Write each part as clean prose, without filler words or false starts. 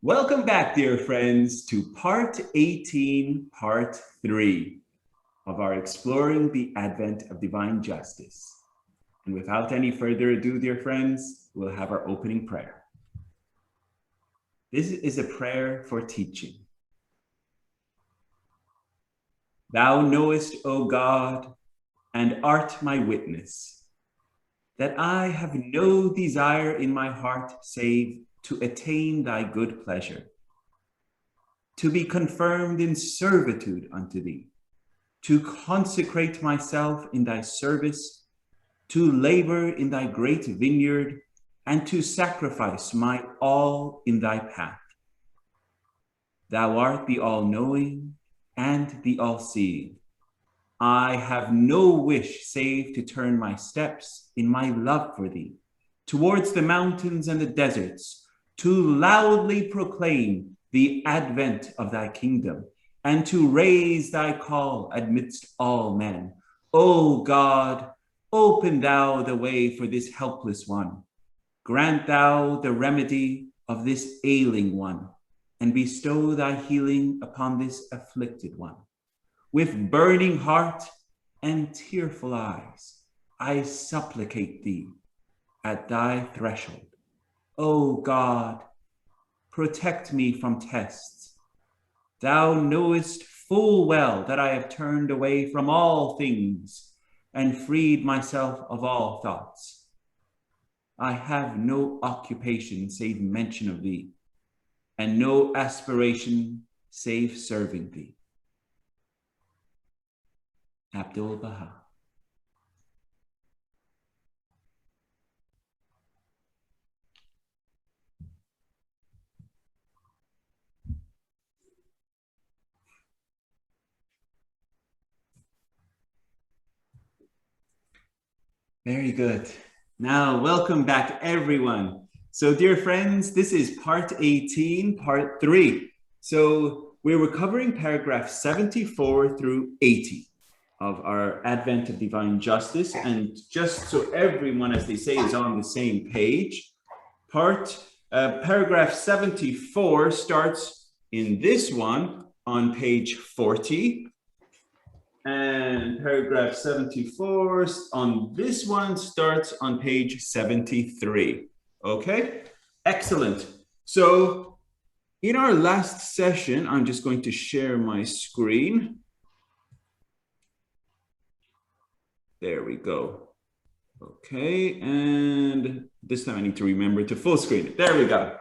Welcome back, dear friends, to part 18, part 3 of our Exploring the Advent of Divine Justice. And without any further ado, dear friends, we'll have our opening prayer. This is a prayer for teaching. Thou knowest, O God, and art my witness, that I have no desire in my heart save to attain thy good pleasure, to be confirmed in servitude unto thee, to consecrate myself in thy service, to labor in thy great vineyard, and to sacrifice my all in thy path. Thou art the all-knowing and the all-seeing. I have no wish save to turn my steps in my love for thee towards the mountains and the deserts, to loudly proclaim the advent of thy kingdom, and to raise thy call amidst all men. O God, open thou the way for this helpless one. Grant thou the remedy of this ailing one, and bestow thy healing upon this afflicted one. With burning heart and tearful eyes, I supplicate thee at thy threshold. O God, protect me from tests. Thou knowest full well that I have turned away from all things and freed myself of all thoughts. I have no occupation save mention of thee, and no aspiration save serving thee. Abdu'l-Baha. Very good. Now, welcome back, everyone. So, dear friends, this is part 18, part 3. So, we were covering paragraph 74 through 80 of our Advent of Divine Justice. And just so everyone, as they say, is on the same page, paragraph 74 starts in this one on page 40. And paragraph 74 on this one starts on page 73. Okay, excellent. So in our last session, I'm just going to share my screen. There we go. Okay, and this time I need to remember to full screen it. There we go.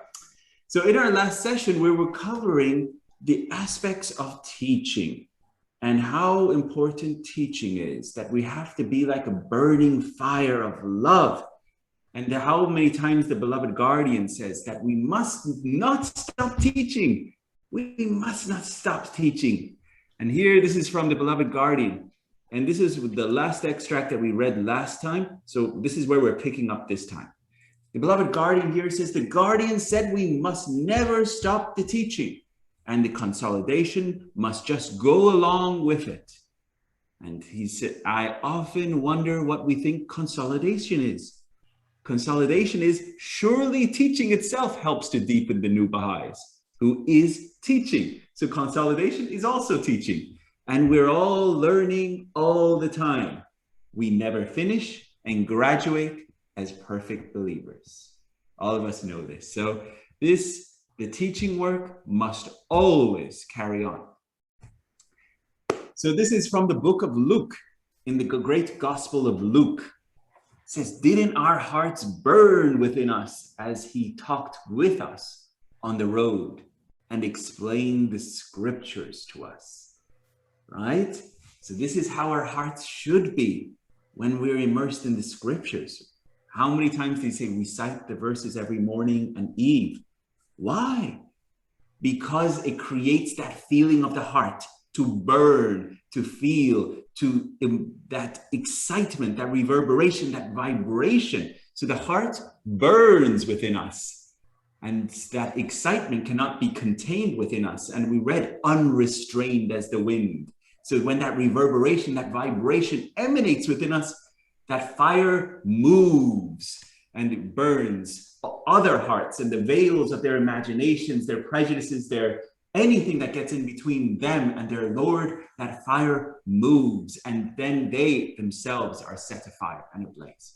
So in our last session, we were covering the aspects of teaching and how important teaching is, that we have to be like a burning fire of love. And how many times the beloved guardian says that we must not stop teaching. We must not stop teaching. And here, this is from the beloved guardian. And this is the last extract that we read last time. So this is where we're picking up this time. The beloved guardian here says, the guardian said we must never stop the teaching, and the consolidation must just go along with it. And he said, I often wonder what we think consolidation is. Consolidation is surely teaching itself helps to deepen the new Baha'is, who is teaching. So consolidation is also teaching. And we're all learning all the time. We never finish and graduate as perfect believers. All of us know this. So the teaching work must always carry on. So this is from the book of Luke, in the great Gospel of Luke. It says, didn't our hearts burn within us as he talked with us on the road and explained the scriptures to us? Right? So this is how our hearts should be when we're immersed in the scriptures. How many times do you say we cite the verses every morning and eve? Why? Because it creates that feeling of the heart to burn, to feel, to that excitement, that reverberation, that vibration. So the heart burns within us, and that excitement cannot be contained within us. And we read unrestrained as the wind. So when that reverberation, that vibration emanates within us, that fire moves. and it burns other hearts and the veils of their imaginations, their prejudices, their anything that gets in between them and their Lord. That fire moves, and then they themselves are set afire and ablaze.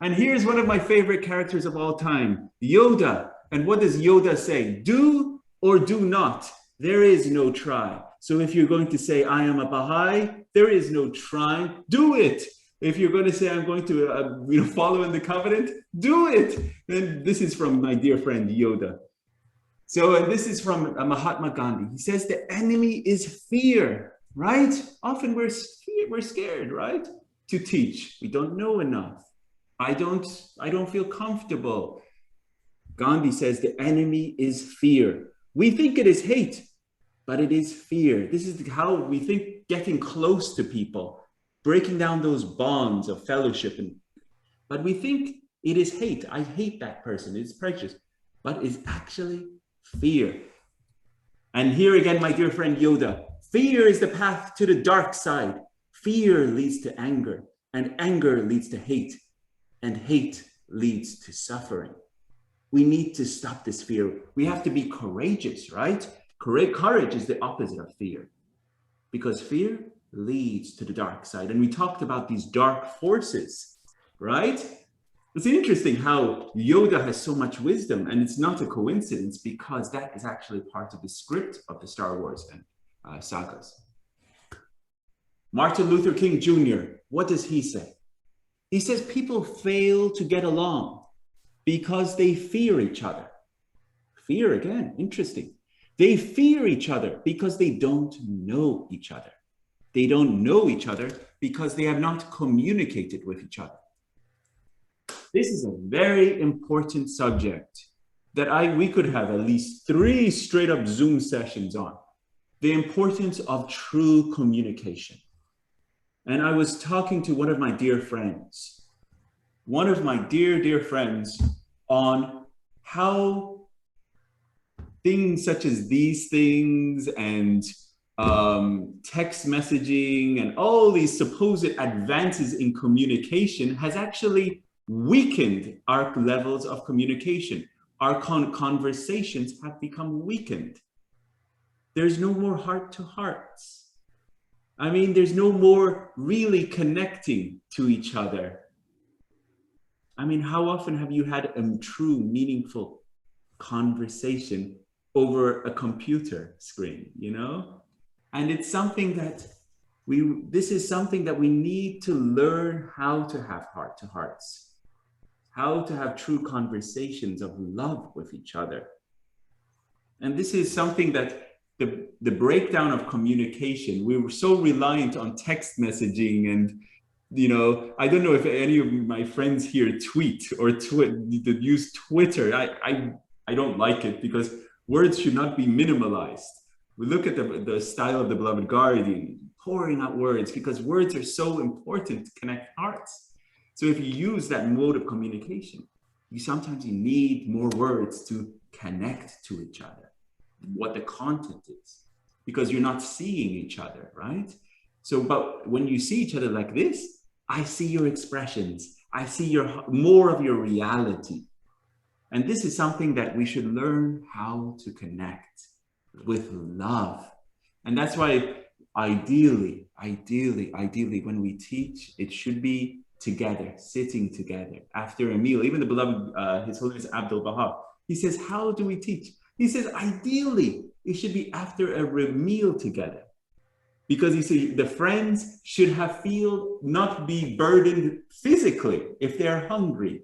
And here's one of my favorite characters of all time, Yoda. And what does Yoda say? Do or do not. There is no try. So if you're going to say, I am a Baha'i, there is no trying. Do it. If you're going to say, I'm going to follow in the covenant, do it. And this is from my dear friend Yoda. So, and this is from Mahatma Gandhi. He says the enemy is fear, right? Often we're scared, right? To teach. We don't know enough. I don't feel comfortable. Gandhi says the enemy is fear. We think it is hate, but it is fear. This is how we think getting close to people, breaking down those bonds of fellowship. But we think it is hate. I hate that person. It's prejudice, but it's actually fear. And here again, my dear friend Yoda, fear is the path to the dark side. Fear leads to anger, and anger leads to hate, and hate leads to suffering. We need to stop this fear. We have to be courageous, right? Courage is the opposite of fear, because fear leads to the dark side. And we talked about these dark forces, right? It's interesting how Yoda has so much wisdom, and it's not a coincidence, because that is actually part of the script of the Star Wars and sagas. Martin Luther King Jr., what does he say? He says people fail to get along because they fear each other. Fear again, interesting. They fear each other because they don't know each other. They don't know each other because they have not communicated with each other. This is a very important subject that we could have at least 3 straight up Zoom sessions on. The importance of true communication. And I was talking to one of my dear friends, on how things such as these things and text messaging and all these supposed advances in communication has actually weakened our levels of communication. Our conversations have become weakened. There's no more heart to hearts. I mean, there's no more really connecting to each other. I mean, how often have you had a true, meaningful conversation over a computer screen, you know? And it's something that this is something that we need to learn how to have heart to hearts, how to have true conversations of love with each other. And this is something that the breakdown of communication, we were so reliant on text messaging and, you know, I don't know if any of my friends here tweet or use Twitter. I don't like it because words should not be minimalized. We look at the style of the beloved guardian, pouring out words, because words are so important to connect hearts. So if you use that mode of communication, sometimes you need more words to connect to each other, what the content is, because you're not seeing each other, right? So, but when you see each other like this, I see your expressions. I see more of your reality. And this is something that we should learn how to connect with love. And that's why ideally, when we teach, it should be together, sitting together after a meal. Even the beloved, His Holiness Abdul Baha, he says, how do we teach? He says, ideally, it should be after a meal together. Because you see, the friends should not be burdened physically if they're hungry.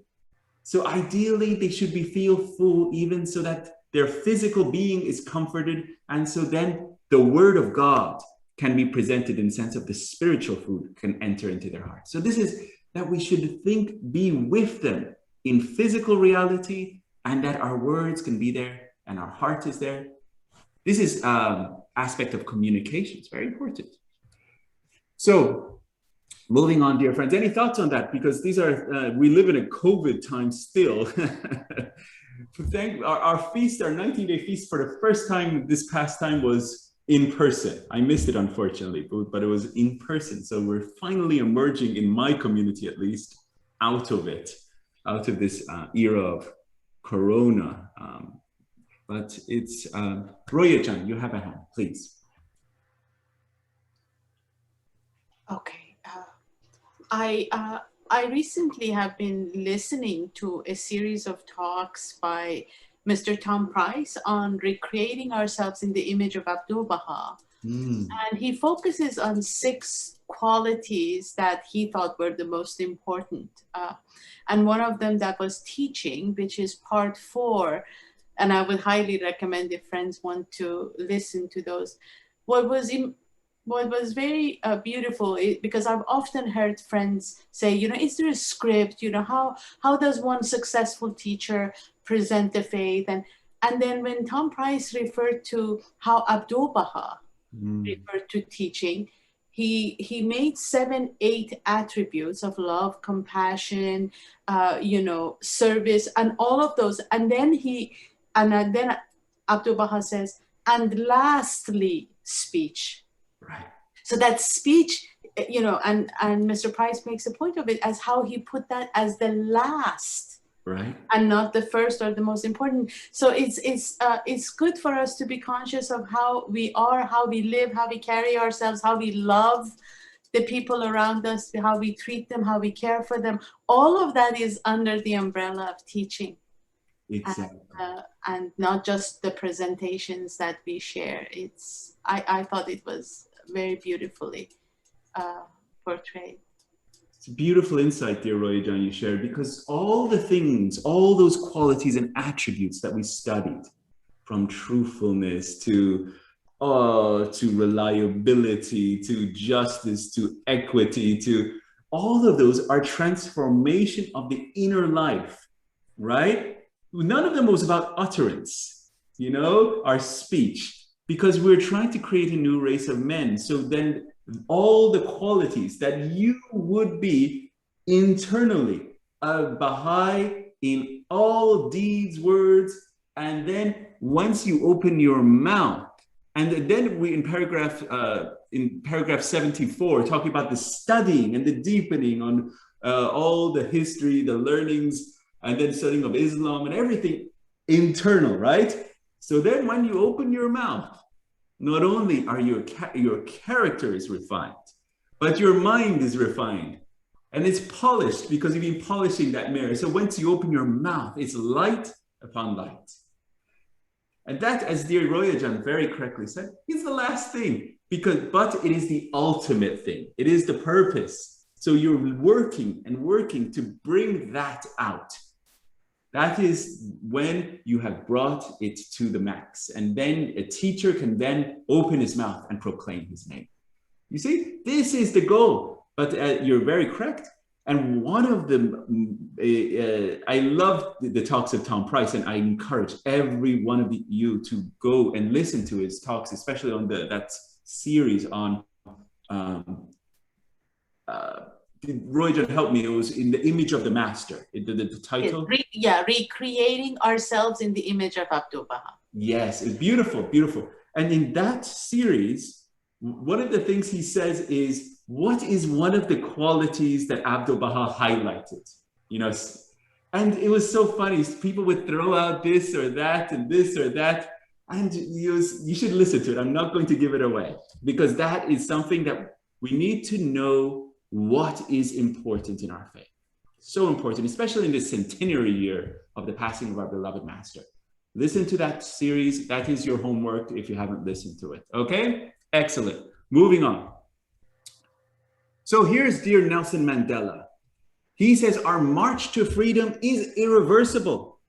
So ideally, they should feel full, even so that their physical being is comforted. And so then the word of God can be presented in the sense of the spiritual food can enter into their heart. So this is that we should be with them in physical reality, and that our words can be there and our heart is there. This is aspect of communication. It's very important. So moving on, dear friends, any thoughts on that? Because these are, we live in a COVID time still. Our feast, our 19-day feast for the first time this past time was in person. I missed it, unfortunately, but it was in person. So we're finally emerging, in my community at least, out of it. out of this era of Corona. But it's Roya-chan, you have a hand, please. Okay. I recently have been listening to a series of talks by Mr. Tom Price on recreating ourselves in the image of Abdu'l-Baha. And he focuses on 6 qualities that he thought were the most important. And one of them that was teaching, which is part 4. And I would highly recommend if friends want to listen to those. What was very beautiful, because I've often heard friends say, you know, is there a script? You know, how does one successful teacher present the faith? And then when Tom Price referred to how Abdu'l-Baha referred to teaching, he made 7, 8 attributes of love, compassion, you know, service, and all of those. And then then Abdu'l-Baha says, and lastly, speech. Right. So that speech, you know, and Mr. Price makes a point of it as how he put that as the last, right, and not the first or the most important. So it's good for us to be conscious of how we are, how we live, how we carry ourselves, how we love the people around us, how we treat them, how we care for them. All of that is under the umbrella of teaching. Exactly. And not just the presentations that we share. I thought it was very beautifully portrayed. It's a beautiful insight, dear Roya-chan, you shared, because all the things, all those qualities and attributes that we studied, from truthfulness to reliability, to justice, to equity, to all of those are transformation of the inner life, right? None of them was about utterance, you know, our speech, because we're trying to create a new race of men. So then all the qualities that you would be internally, a Baha'i in all deeds, words, and then once you open your mouth, and then we in paragraph 74, talking about the studying and the deepening on all the history, the learnings, and then studying of Islam and everything internal, right? So then when you open your mouth, not only are your character is refined, but your mind is refined. And it's polished because you've been polishing that mirror. So once you open your mouth, it's light upon light. And that, as dear Roya-chan very correctly said, is the last thing, but it is the ultimate thing. It is the purpose. So you're working and working to bring that out. That is when you have brought it to the max. And then a teacher can then open his mouth and proclaim his name. You see, this is the goal. But you're very correct. And one of them, I love the talks of Tom Price, and I encourage every one of you to go and listen to his talks, especially on that series on Roya-chan, help me, it was in the image of the master, the title. Recreating ourselves in the image of Abdu'l-Baha. Yes, it's beautiful, beautiful. And in that series, one of the things he says is, what is one of the qualities that Abdu'l-Baha highlighted? You know, and it was so funny. People would throw out this or that and this or that, and you should listen to it. I'm not going to give it away, because that is something that we need to know what is important in our faith. So important, especially in this centenary year of the passing of our beloved master. Listen to that series. That is your homework if you haven't listened to it. Okay? Excellent. Moving on. So here's dear Nelson Mandela. He says, our march to freedom is irreversible.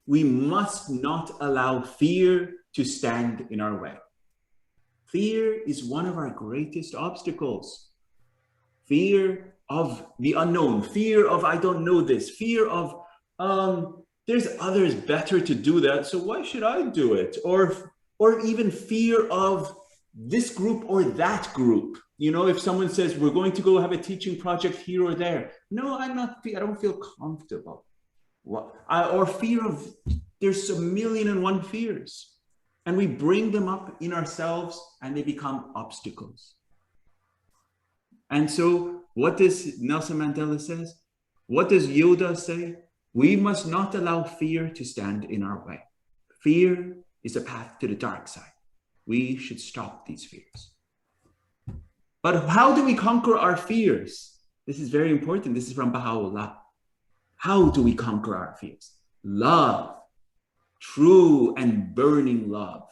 We must not allow fear to stand in our way. Fear is one of our greatest obstacles. Fear of the unknown, fear of I don't know this, fear of there's others better to do that, so why should I do it? Or even fear of this group or that group. You know, if someone says we're going to go have a teaching project here or there, no, I don't feel comfortable. Or fear of, there's 1,000,001 fears, and we bring them up in ourselves and they become obstacles. And so what does Nelson Mandela says? What does Yoda say? We must not allow fear to stand in our way. Fear is a path to the dark side. We should stop these fears. But how do we conquer our fears? This is very important. This is from Baha'u'llah. How do we conquer our fears? Love, true and burning love.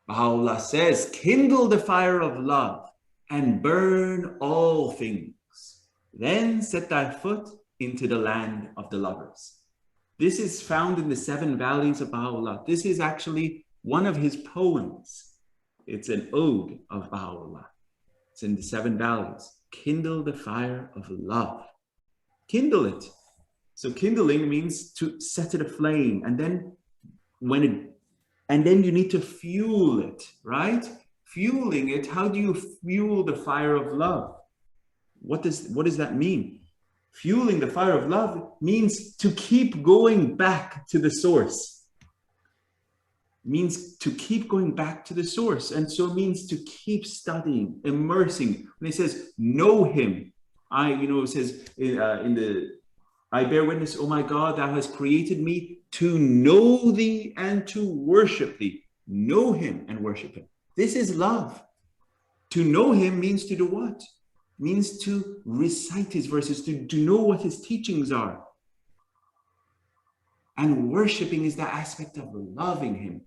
Baha'u'llah says, kindle the fire of love and burn all things. Then set thy foot into the land of the lovers. This is found in the 7 Valleys of Baha'u'llah. This is actually one of his poems. It's an ode of Baha'u'llah. It's in the 7 Valleys. Kindle the fire of love. Kindle it. So kindling means to set it aflame, and then you need to fuel it, right? Fueling it, how do you fuel the fire of love? What does that mean? Fueling the fire of love means to keep going back to the source. Means to keep going back to the source. And so it means to keep studying, immersing. When it says, know him, it says I bear witness, oh my God, thou hast created me to know thee and to worship thee. Know him and worship him. This is love. To know him means to do what? Means to recite his verses, to know what his teachings are. And worshiping is the aspect of loving him.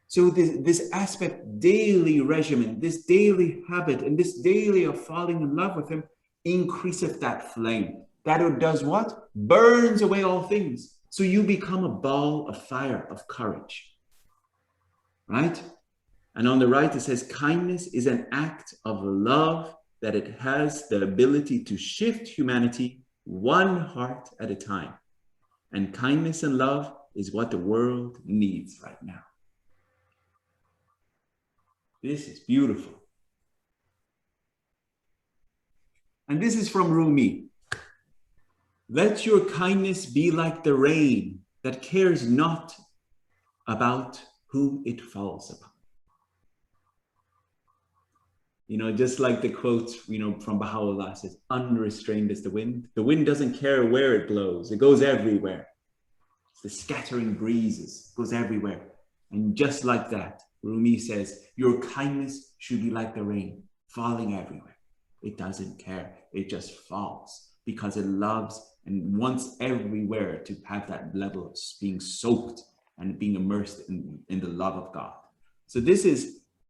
So this aspect, daily regimen, this daily habit, and this daily of falling in love with him increaseth that flame. That it does what? Burns away all things. So you become a ball of fire, of courage. Right? And on the right, it says, kindness is an act of love that it has the ability to shift humanity one heart at a time. And kindness and love is what the world needs right now. This is beautiful. And this is from Rumi. Let your kindness be like the rain that cares not about who it falls upon. Just like the quote, from Baha'u'llah says, unrestrained as the wind. The wind doesn't care where it blows. It goes everywhere. It's the scattering breezes, it goes everywhere. And just like that, Rumi says, your kindness should be like the rain, falling everywhere. It doesn't care. It just falls because it loves and wants everywhere to have that level of being soaked and being immersed in the love of God. So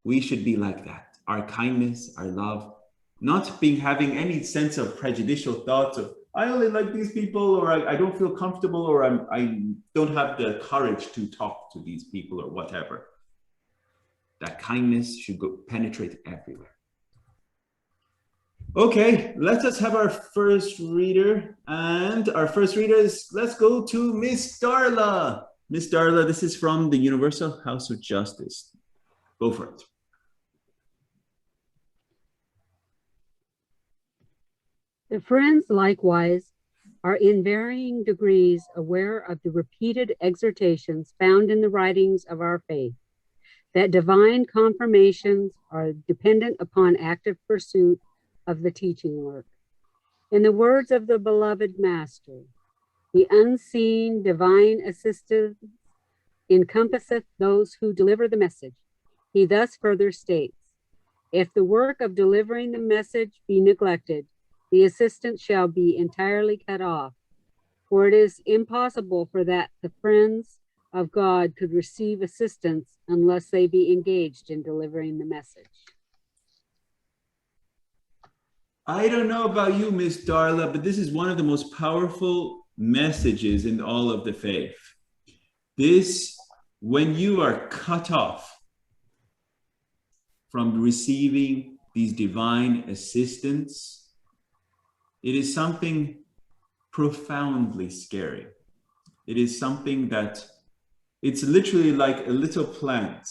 we should be like that. Our kindness, our love, not having any sense of prejudicial thoughts of, I only like these people, or I don't feel comfortable, or I don't have the courage to talk to these people, or whatever. That kindness should penetrate everywhere. Okay, let us have our first reader. And our first reader is, let's go to Miss Darla. Miss Darla, this is from the Universal House of Justice. Go for it. The friends likewise are in varying degrees aware of the repeated exhortations found in the writings of our faith, that divine confirmations are dependent upon active pursuit of the teaching work. In the words of the beloved Master, the unseen divine assistance encompasseth those who deliver the message. He thus further states, if the work of delivering the message be neglected, the assistance shall be entirely cut off, for it is impossible for that the friends of God could receive assistance unless they be engaged in delivering the message. I don't know about you, Miss Darla, but this is one of the most powerful messages in all of the faith. This, when you are cut off from receiving these divine assistance, it is something profoundly scary. It is something that it's literally like a little plant,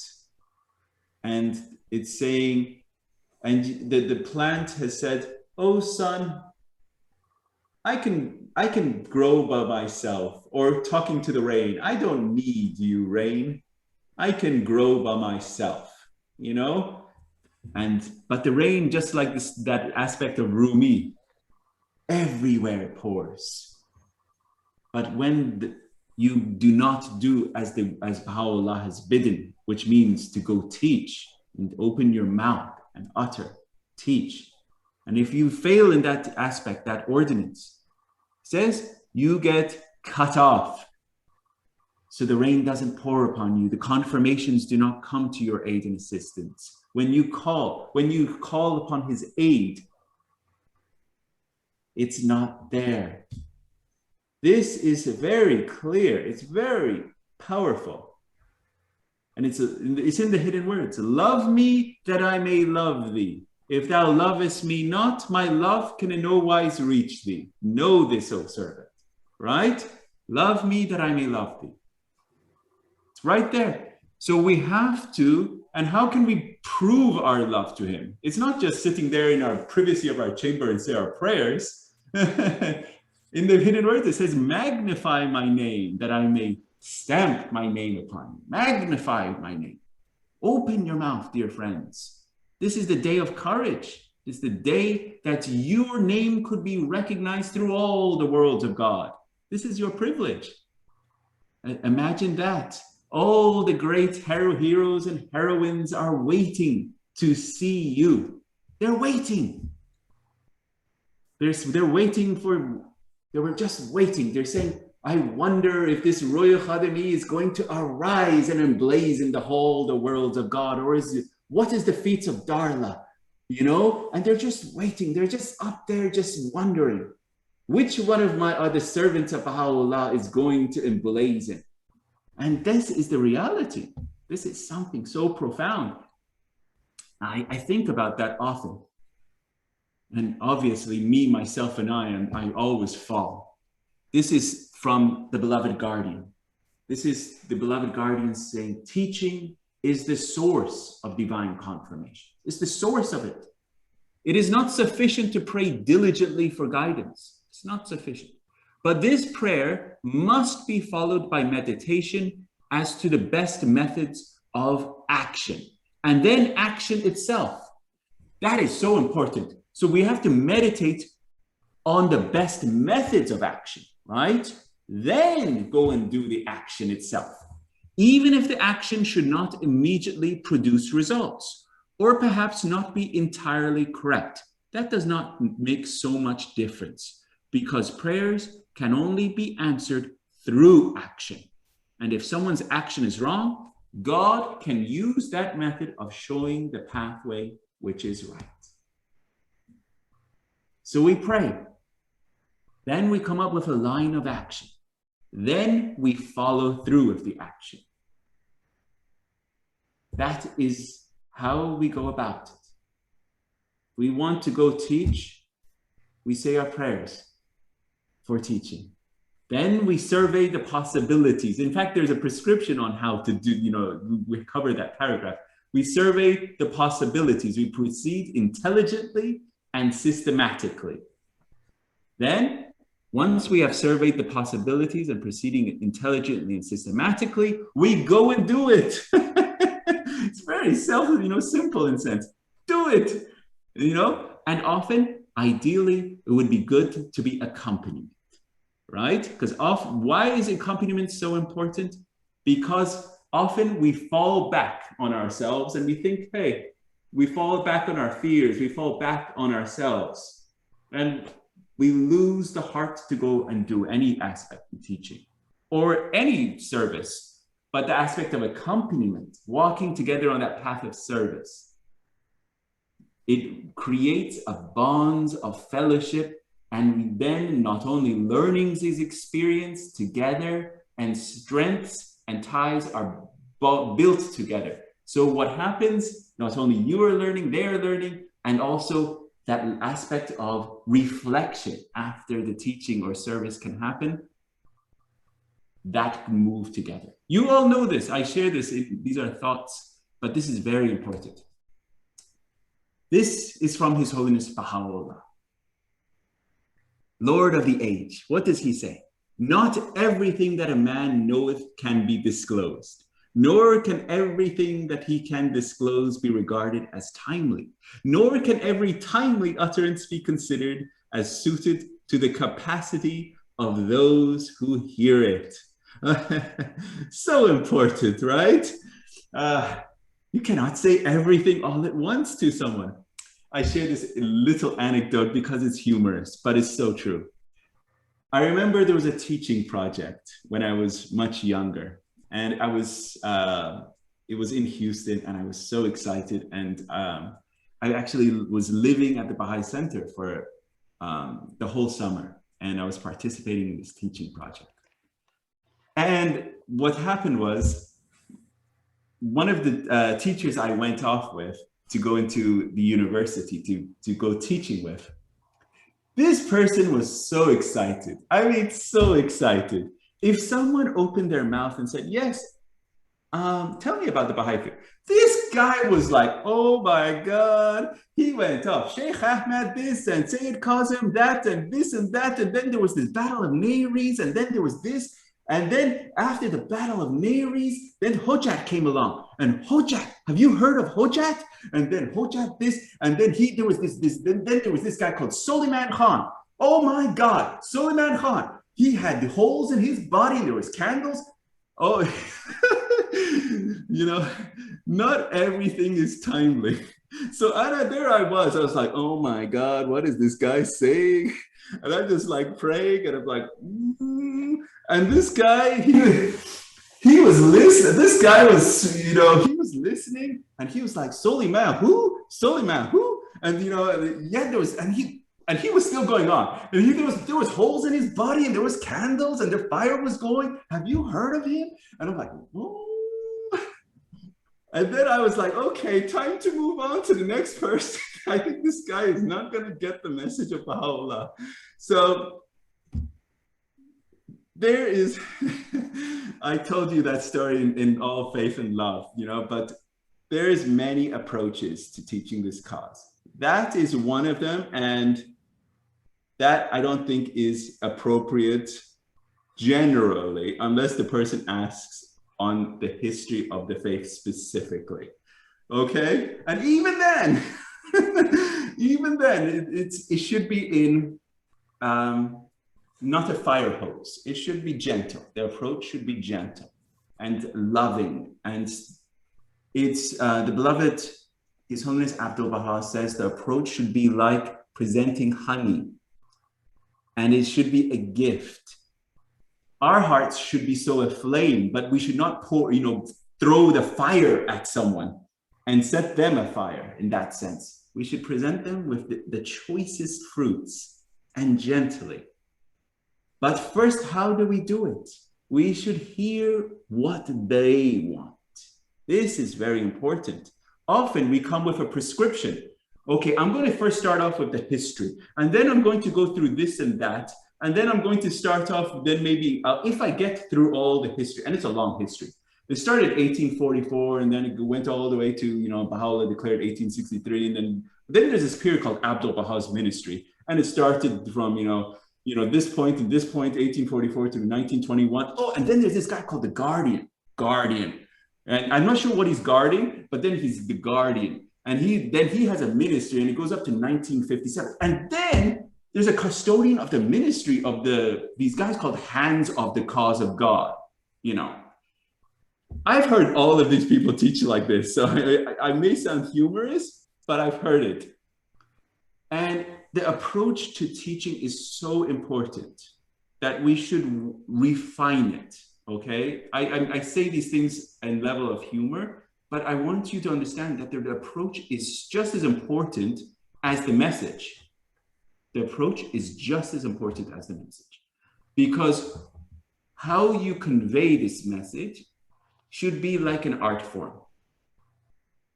and it's saying, and the plant has said, oh son, I can grow by myself. Or talking to the rain, I don't need you, rain. I can grow by myself, but the rain, just like that aspect of Rumi, everywhere it pours. But when you do not do as Baha'u'llah has bidden, which means to go teach and open your mouth and utter, teach. And if you fail in that aspect, that ordinance, it says you get cut off. So the rain doesn't pour upon you. The confirmations do not come to your aid and assistance. When you call upon his aid, it's not there. This is very clear. It's very powerful. And it's in the hidden words. Love me that I may love thee. If thou lovest me not, my love can in no wise reach thee. Know this, O servant. Right? Love me that I may love thee. It's right there. So we have to, and how can we prove our love to him? It's not just sitting there in our privacy of our chamber and say our prayers. In the hidden words, it says, magnify my name that I may stamp my name upon you. Magnify my name. Open your mouth, dear friends. This is the day of courage. It's the day that your name could be recognized through all the worlds of God. This is your privilege. Imagine that. All the great heroes and heroines are waiting to see you. They're waiting. They're waiting they were just waiting. They're saying, I wonder if this Royal Khadimi is going to arise and emblazon the worlds of God, or what is the feats of Darla, And they're just waiting. They're just up there, just wondering, which one of my other servants of Baha'u'llah is going to emblazon? And this is the reality. This is something so profound. I think about that often. And obviously me, myself, and I always fall. This is from the beloved guardian. This is the beloved guardian saying, teaching is the source of divine confirmation. It's the source of it. It is not sufficient to pray diligently for guidance. It's not sufficient. But this prayer must be followed by meditation as to the best methods of action. And then action itself. That is so important. So we have to meditate on the best methods of action, right? Then go and do the action itself. Even if the action should not immediately produce results, or perhaps not be entirely correct. That does not make so much difference, because prayers can only be answered through action. And if someone's action is wrong, God can use that method of showing the pathway which is right. So we pray. Then we come up with a line of action. Then we follow through with the action. That is how we go about it. We want to go teach. We say our prayers for teaching. Then we survey the possibilities. In fact, there's a prescription on how to do, we cover that paragraph. We survey the possibilities. We proceed intelligently and systematically. Then, once we have surveyed the possibilities and proceeding intelligently and systematically, we go and do it. It's very simple in a sense. Do it, and often, ideally, it would be good to be accompanied, right? Because why is accompaniment so important? Because often we fall back on ourselves and we think, hey, we fall back on our fears, we fall back on ourselves, and we lose the heart to go and do any aspect of teaching or any service, but the aspect of accompaniment, walking together on that path of service. It creates a bond of fellowship, and then not only learnings is experienced together, and strengths and ties are built together. So what happens, not only you are learning, they are learning, and also that aspect of reflection after the teaching or service can happen, that can move together. You all know this. I share this. These are thoughts, but this is very important. This is from His Holiness Baha'u'llah, Lord of the age. What does he say? Not everything that a man knoweth can be disclosed, nor can everything that he can disclose be regarded as timely, nor can every timely utterance be considered as suited to the capacity of those who hear it. So important, right? You cannot say everything all at once to someone. I share this little anecdote because it's humorous, but it's so true. I remember there was a teaching project when I was much younger, and it was in Houston, and I was so excited. And I actually was living at the Baha'i Center for the whole summer, and I was participating in this teaching project. And what happened was, one of the teachers I went off with to go into the university to go teaching with, this person was so excited. I mean, so excited. If someone opened their mouth and said, yes, tell me about the Baha'i faith, this guy was like, oh my God, he went off. Sheikh Ahmed this, and Sayyid Kazim that, and this and that. And then there was this Battle of Nairez, and then there was this. And then after the Battle of Nairez, then Hojat came along. And Hojat, have you heard of Hojat? And then Hojat this, and then there was then there was this guy called Suleiman Khan. Oh my God, Suleiman Khan. He had the holes in his body, and there was candles. Oh, you know, not everything is timely. So there I was like, oh my God, what is this guy saying? And I'm just like praying, and I'm like, and this guy, he was listening. This guy was, you know, he was listening, and he was like, Suleiman, who? Suleiman, who? And, you know, yeah, there was, and he was still going on. And there was holes in his body, and there was candles, and the fire was going. Have you heard of him? And I'm like, oh. And then I was like, okay, time to move on to the next person. I think this guy is not going to get the message of Baha'u'llah. So there is, I told you that story in All Faith and Love, you know, but there is many approaches to teaching this cause. That is one of them, and that I don't think is appropriate generally, unless the person asks on the history of the faith specifically. Okay? And even then, it should be in not a fire hose. It should be gentle. The approach should be gentle and loving. And it's the beloved, His Holiness Abdul Baha says the approach should be like presenting honey, and it should be a gift. Our hearts should be so aflame, but we should not throw the fire at someone and set them afire in that sense. We should present them with the choicest fruits and gently. But first, how do we do it? We should hear what they want. This is very important. Often we come with a prescription. Okay, I'm going to first start off with the history, and then I'm going to go through this and that. And then I'm going to start off, then maybe if I get through all the history, and it's a long history. It started 1844, and then it went all the way to, you know, Baha'u'llah declared 1863. And then there's this period called Abdul Baha's ministry. And it started from, this point to this point, 1844 to 1921. Oh, and then there's this guy called the Guardian. And I'm not sure what he's guarding, but then he's the Guardian. And he has a ministry, and it goes up to 1957. And then there's a custodian of the ministry of these guys called Hands of the Cause of God. You know, I've heard all of these people teach like this, so I may sound humorous, but I've heard it. And the approach to teaching is so important that we should refine it, okay? I say these things in level of humor, but I want you to understand that the approach is just as important as the message. The approach is just as important as the message, because how you convey this message should be like an art form.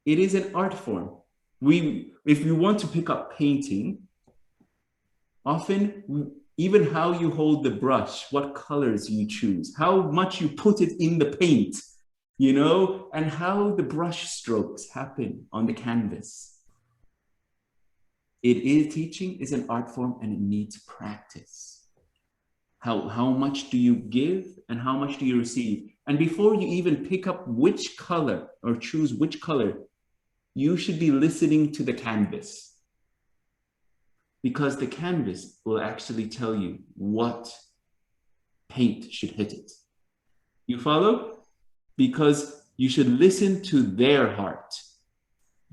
It is an art form. If you want to pick up painting, often even how you hold the brush, what colors you choose, how much you put it in the paint, and how the brush strokes happen on the canvas. Teaching is an art form, and it needs practice. How much do you give and how much do you receive? And before you even pick up which color or choose which color, you should be listening to the canvas, because the canvas will actually tell you what paint should hit it. You follow? Because you should listen to their heart.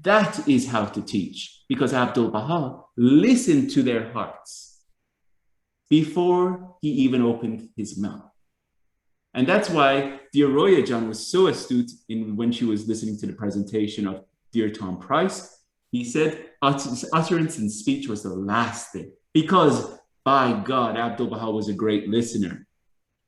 That is how to teach, because Abdu'l-Baha listened to their hearts before he even opened his mouth. And that's why dear Roya Jan was so astute when she was listening to the presentation of dear Tom Price. He said utterance and speech was the last thing, because by God, Abdu'l-Baha was a great listener,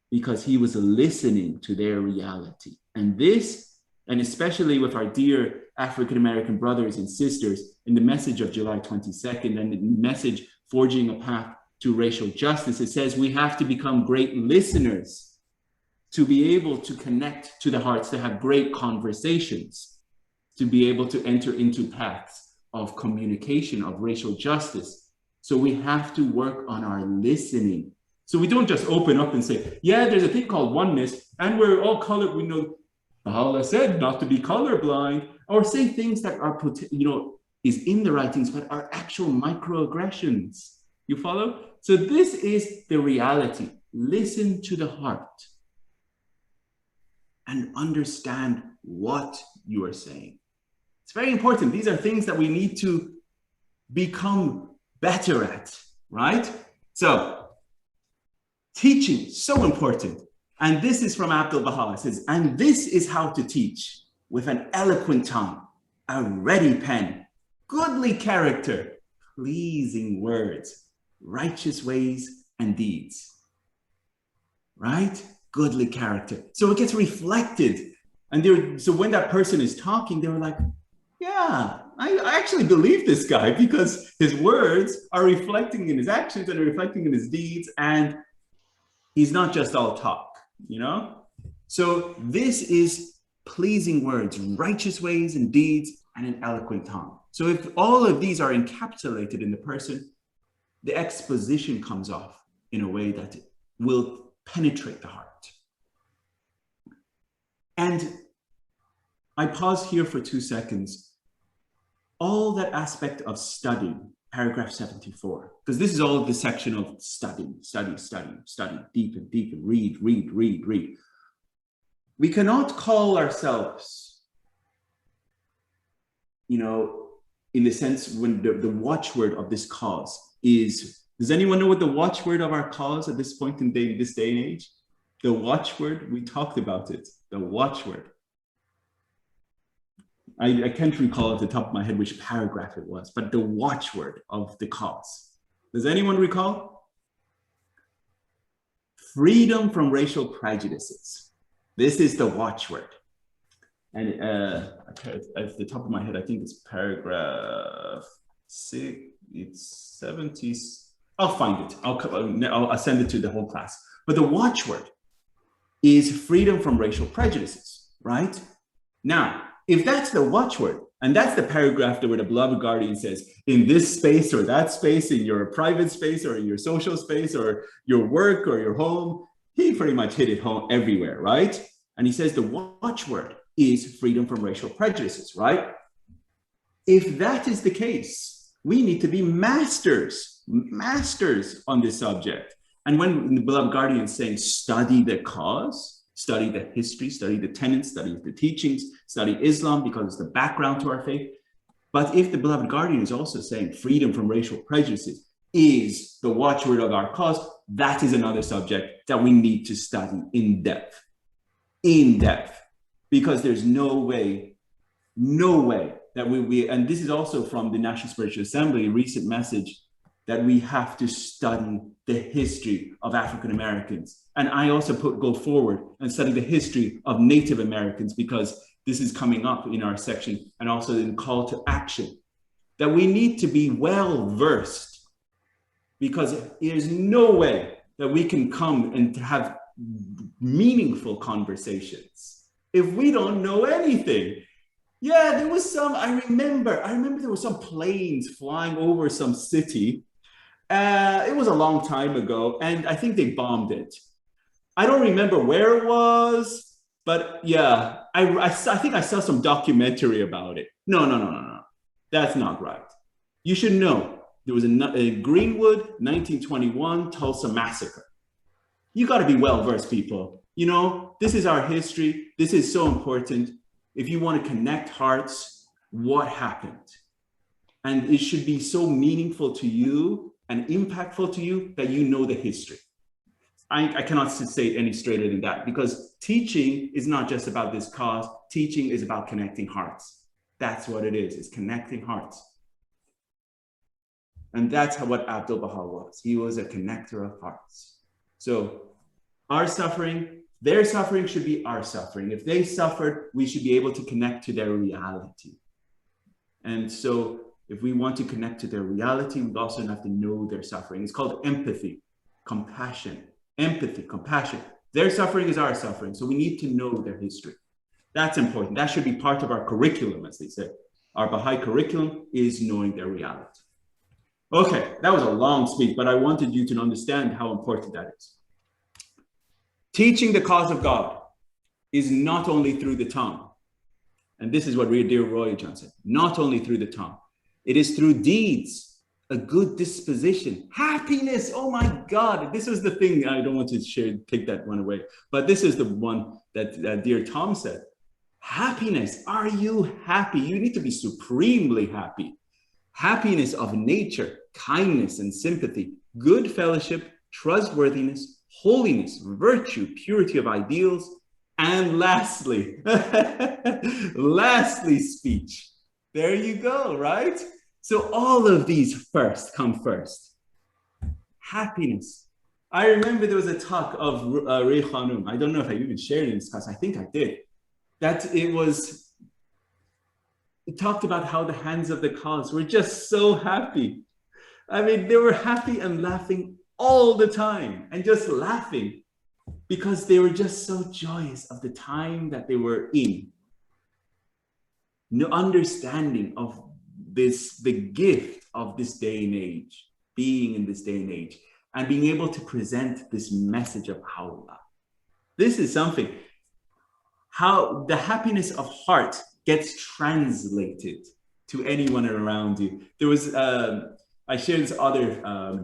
because he was listening to their reality. And this, and especially with our dear African-American brothers and sisters in the message of July 22nd and the message Forging a Path to Racial Justice, it says we have to become great listeners to be able to connect to the hearts, to have great conversations, to be able to enter into paths of communication, of racial justice. So we have to work on our listening. So we don't just open up and say, yeah, there's a thing called oneness, and we're all colored. We know Baha'u'llah said not to be colorblind, or say things that are, is in the writings, but are actual microaggressions. You follow? So this is the reality. Listen to the heart and understand what you are saying. It's very important. These are things that we need to become better at, right? So teaching, so important. And this is from Abdu'l-Baha. It says, and this is how to teach: with an eloquent tongue, a ready pen, goodly character, pleasing words, righteous ways and deeds. Right? Goodly character. So it gets reflected. And so when that person is talking, they were like, yeah, I actually believe this guy, because his words are reflecting in his actions and reflecting in his deeds. And he's not just all talk. So this is pleasing words, righteous ways and deeds, and an eloquent tongue. So if all of these are encapsulated in the person, the exposition comes off in a way that will penetrate the heart. And I pause here for 2 seconds. All that aspect of studying, paragraph 74, because this is all the section of study, deepen, read. We cannot call ourselves, in the sense when the watchword of this cause is, does anyone know what the watchword of our cause at this point in this day and age? The watchword, we talked about it, the watchword. I can't recall at the top of my head which paragraph it was, but the watchword of the cause. Does anyone recall? Freedom from racial prejudices. This is the watchword. And at the top of my head, I think it's paragraph 6, it's 70. I'll find it. I'll send it to the whole class. But the watchword is freedom from racial prejudices, right? Now, if that's the watchword, and that's the paragraph where the beloved guardian says, in this space or that space, in your private space or in your social space or your work or your home, he pretty much hit it home everywhere, right? And he says the watchword is freedom from racial prejudices, right? If that is the case, we need to be masters on this subject. And when the beloved guardian is saying, study the cause, study the history, study the tenets, study the teachings, study Islam because it's the background to our faith. But if the beloved guardian is also saying freedom from racial prejudices is the watchword of our cause, that is another subject that we need to study in depth, because there's no way that we and this is also from the National Spiritual Assembly, a recent message, that we have to study the history of African Americans. And I also go forward and study the history of Native Americans, because this is coming up in our section and also in call to action, that we need to be well versed, because there's no way that we can come and have meaningful conversations if we don't know anything. Yeah, there was I remember there were some planes flying over some city. It was a long time ago, and I think they bombed it. I don't remember where it was, but yeah, I think I saw some documentary about it. No. That's not right. You should know there was a Greenwood 1921 Tulsa massacre. You got to be well-versed, people. You know, this is our history. This is so important. If you want to connect hearts, what happened? And it should be so meaningful to you and impactful to you that you know the history. I cannot say it any straighter than that, because teaching is not just about this cause. Teaching is about connecting hearts. That's what it is. It's connecting hearts. And that's what Abdu'l-Baha was. He was a connector of hearts. So our suffering, their suffering should be our suffering. If they suffered, we should be able to connect to their reality. And so if we want to connect to their reality, we also have to know their suffering. It's called empathy, compassion, empathy, compassion. Their suffering is our suffering. So we need to know their history. That's important. That should be part of our curriculum, as they say. Our Baha'i curriculum is knowing their reality. Okay, that was a long speech, but I wanted you to understand how important that is. Teaching the cause of God is not only through the tongue. And this is what dear Roy John said, not only through the tongue. It is through deeds, a good disposition, happiness. Oh my God, this is the thing. I don't want to take that one away, but this is the one that dear Tom said. Happiness, are you happy? You need to be supremely happy. Happiness of nature, kindness and sympathy, good fellowship, trustworthiness, holiness, virtue, purity of ideals, and lastly, speech. There you go, right? So all of these come first. Happiness. I remember there was a talk of Ray Khanum. I don't know if I even shared it in this class. I think I did. That it talked about how the hands of the cause were just so happy. I mean, they were happy and laughing all the time, and just laughing because they were just so joyous of the time that they were in. No understanding of the gift of this day and age, being in this day and age, and being able to present this message of Allah. This is something, how the happiness of heart gets translated to anyone around you. There was, I shared this other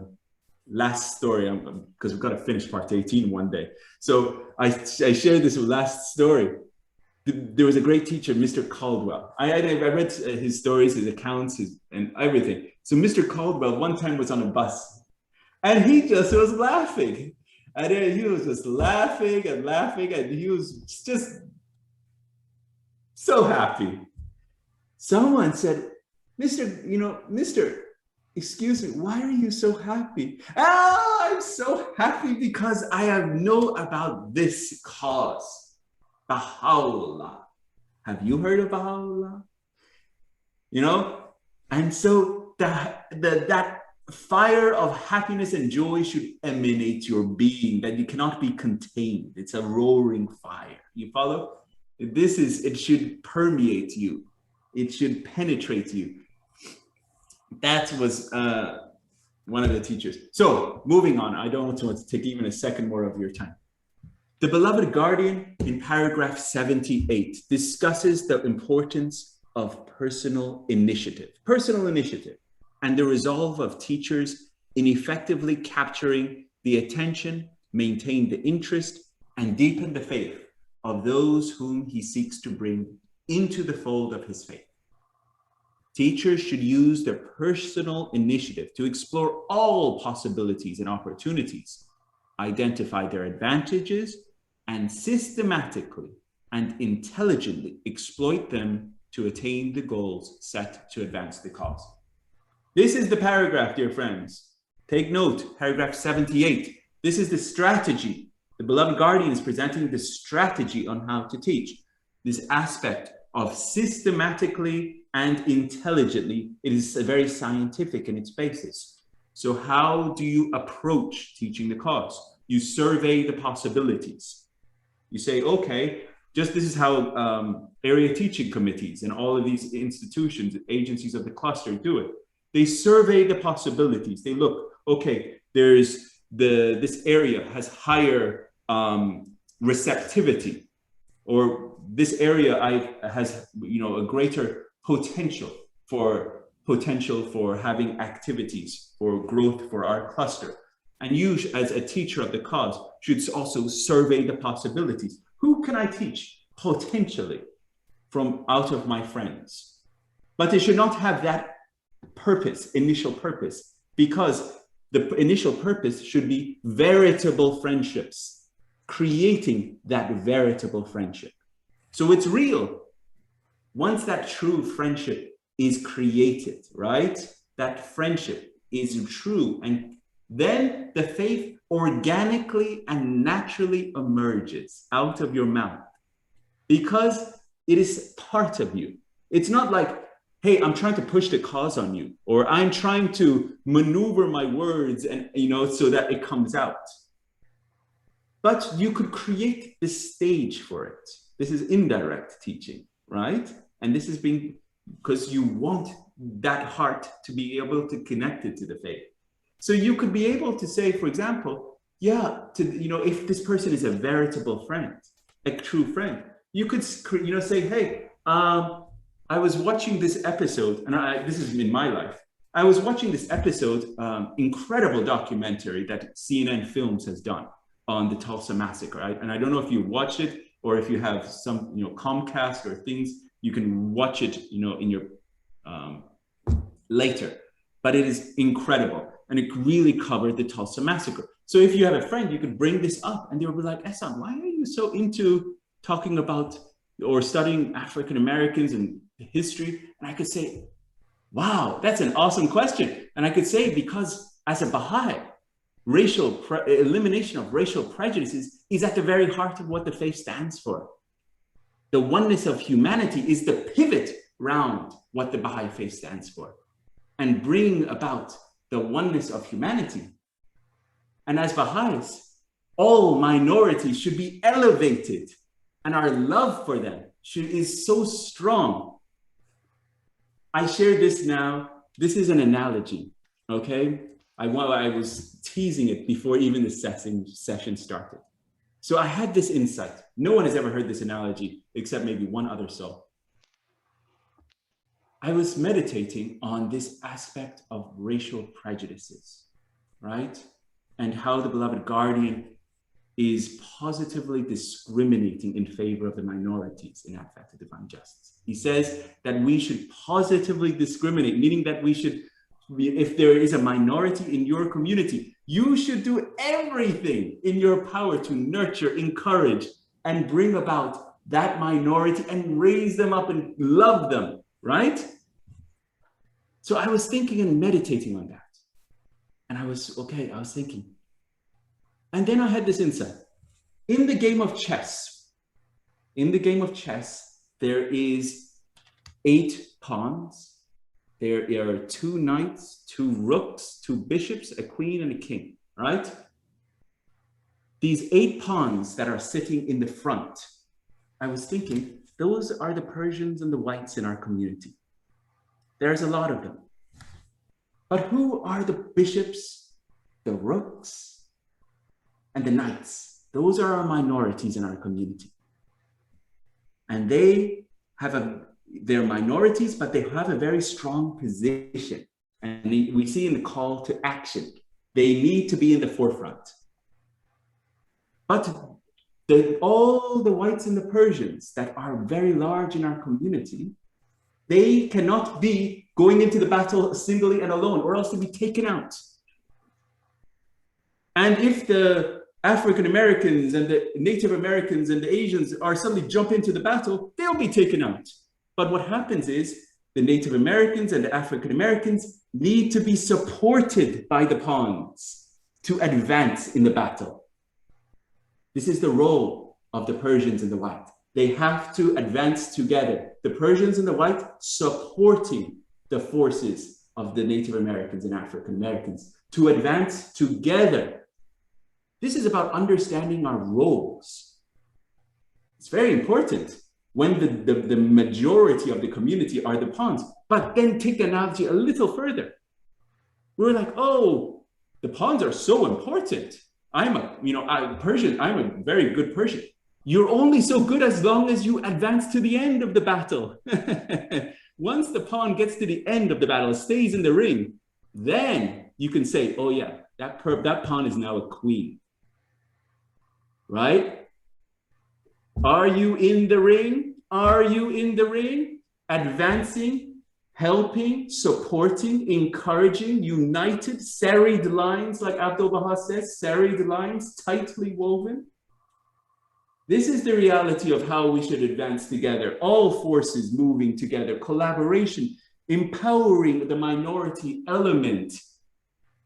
last story, because we've got to finish part 18 one day. So I shared this last story. There was a great teacher, Mr. Caldwell. I read his stories, his accounts, and everything. So Mr. Caldwell one time was on a bus, and he just was laughing. And he was just laughing and laughing, and he was just so happy. Someone said, Mr. Excuse me, why are you so happy? I'm so happy because I know about this cause. Baha'u'llah. Have you heard of Baha'u'llah? You know, and so that fire of happiness and joy should emanate your being, that you cannot be contained. It's a roaring fire. You follow? It should permeate you. It should penetrate you. That was one of the teachers. So moving on, I don't want to take even a second more of your time. The beloved guardian in paragraph 78 discusses the importance of personal initiative and the resolve of teachers in effectively capturing the attention, maintain the interest, and deepen the faith of those whom he seeks to bring into the fold of his faith. Teachers should use their personal initiative to explore all possibilities and opportunities, identify their advantages, and systematically and intelligently exploit them to attain the goals set to advance the cause. This is the paragraph, dear friends. Take note, paragraph 78. This is the strategy. The beloved guardian is presenting the strategy on how to teach. This aspect of systematically and intelligently, it is very scientific in its basis. So how do you approach teaching the cause? You survey the possibilities. You say, okay, this is how area teaching committees and all of these institutions, agencies of the cluster do it. They survey the possibilities. They look, okay, there's this area has higher receptivity, or this area has a greater potential for having activities for growth for our cluster. And you, as a teacher of the cause, should also survey the possibilities. Who can I teach potentially from out of my friends? But they should not have that purpose, initial purpose, because the initial purpose should be veritable friendships, creating that veritable friendship. So it's real. Once that true friendship is created, right? That friendship is true. And then the faith organically and naturally emerges out of your mouth because it is part of you. It's not like, hey, I'm trying to push the cause on you, or I'm trying to maneuver my words and, so that it comes out. But you could create the stage for it. This is indirect teaching, right? And this is being because you want that heart to be able to connect it to the faith. So you could be able to say, for example, if this person is a veritable friend, a true friend, you could, say, hey, I was watching this episode, and this is in my life. I was watching this episode, incredible documentary that CNN Films has done on the Tulsa Massacre. And I don't know if you watch it or if you have some, Comcast or things, you can watch it, in your later. But it is incredible, and it really covered the Tulsa Massacre. So if you have a friend, you could bring this up, and they'll be like, Ehsan, why are you so into talking about or studying African Americans and history? And I could say, wow, that's an awesome question. And I could say, because as a Baha'i, elimination of racial prejudices is at the very heart of what the faith stands for. The oneness of humanity is the pivot round what the Baha'i faith stands for, and bring about the oneness of humanity. And as Baha'is, all minorities should be elevated, and our love for them is so strong. I share this now. This is an analogy, okay? I was teasing it before even the session started. So I had this insight. No one has ever heard this analogy except maybe one other soul. I was meditating on this aspect of racial prejudices, right? And how the beloved guardian is positively discriminating in favor of the minorities in that fact of divine justice. He says that we should positively discriminate, meaning that we should, if there is a minority in your community, you should do everything in your power to nurture, encourage, and bring about that minority and raise them up and love them, right? So I was thinking and meditating on that. And I was thinking. And then I had this insight. In the game of chess, there is 8 pawns. There are 2 knights, 2 rooks, 2 bishops, a queen, and a king, right? These 8 pawns that are sitting in the front, I was thinking, those are the Persians and the whites in our community. There's a lot of them. But who are the bishops, the rooks, and the knights? Those are our minorities in our community. And they have they're minorities, but they have a very strong position. And we see in the call to action, they need to be in the forefront. But all the whites and the Persians that are very large in our community, they cannot be going into the battle singly and alone, or else they'll be taken out. And if the African Americans and the Native Americans and the Asians are suddenly jump into the battle, they'll be taken out. But what happens is the Native Americans and the African Americans need to be supported by the pawns to advance in the battle. This is the role of the Persians and the white. They have to advance together. The Persians and the white supporting the forces of the Native Americans and African Americans to advance together. This is about understanding our roles. It's very important when the majority of the community are the pawns. But then take the analogy a little further. We're like, oh, the pawns are so important. I'm a very good Persian. You're only so good as long as you advance to the end of the battle. Once the pawn gets to the end of the battle, stays in the ring, then you can say, oh yeah, that pawn is now a queen, right? Are you in the ring? Are you in the ring? Advancing, helping, supporting, encouraging, united, serried lines, like Abdu'l-Baha says, serried lines, tightly woven. This is the reality of how we should advance together, all forces moving together, collaboration, empowering the minority element,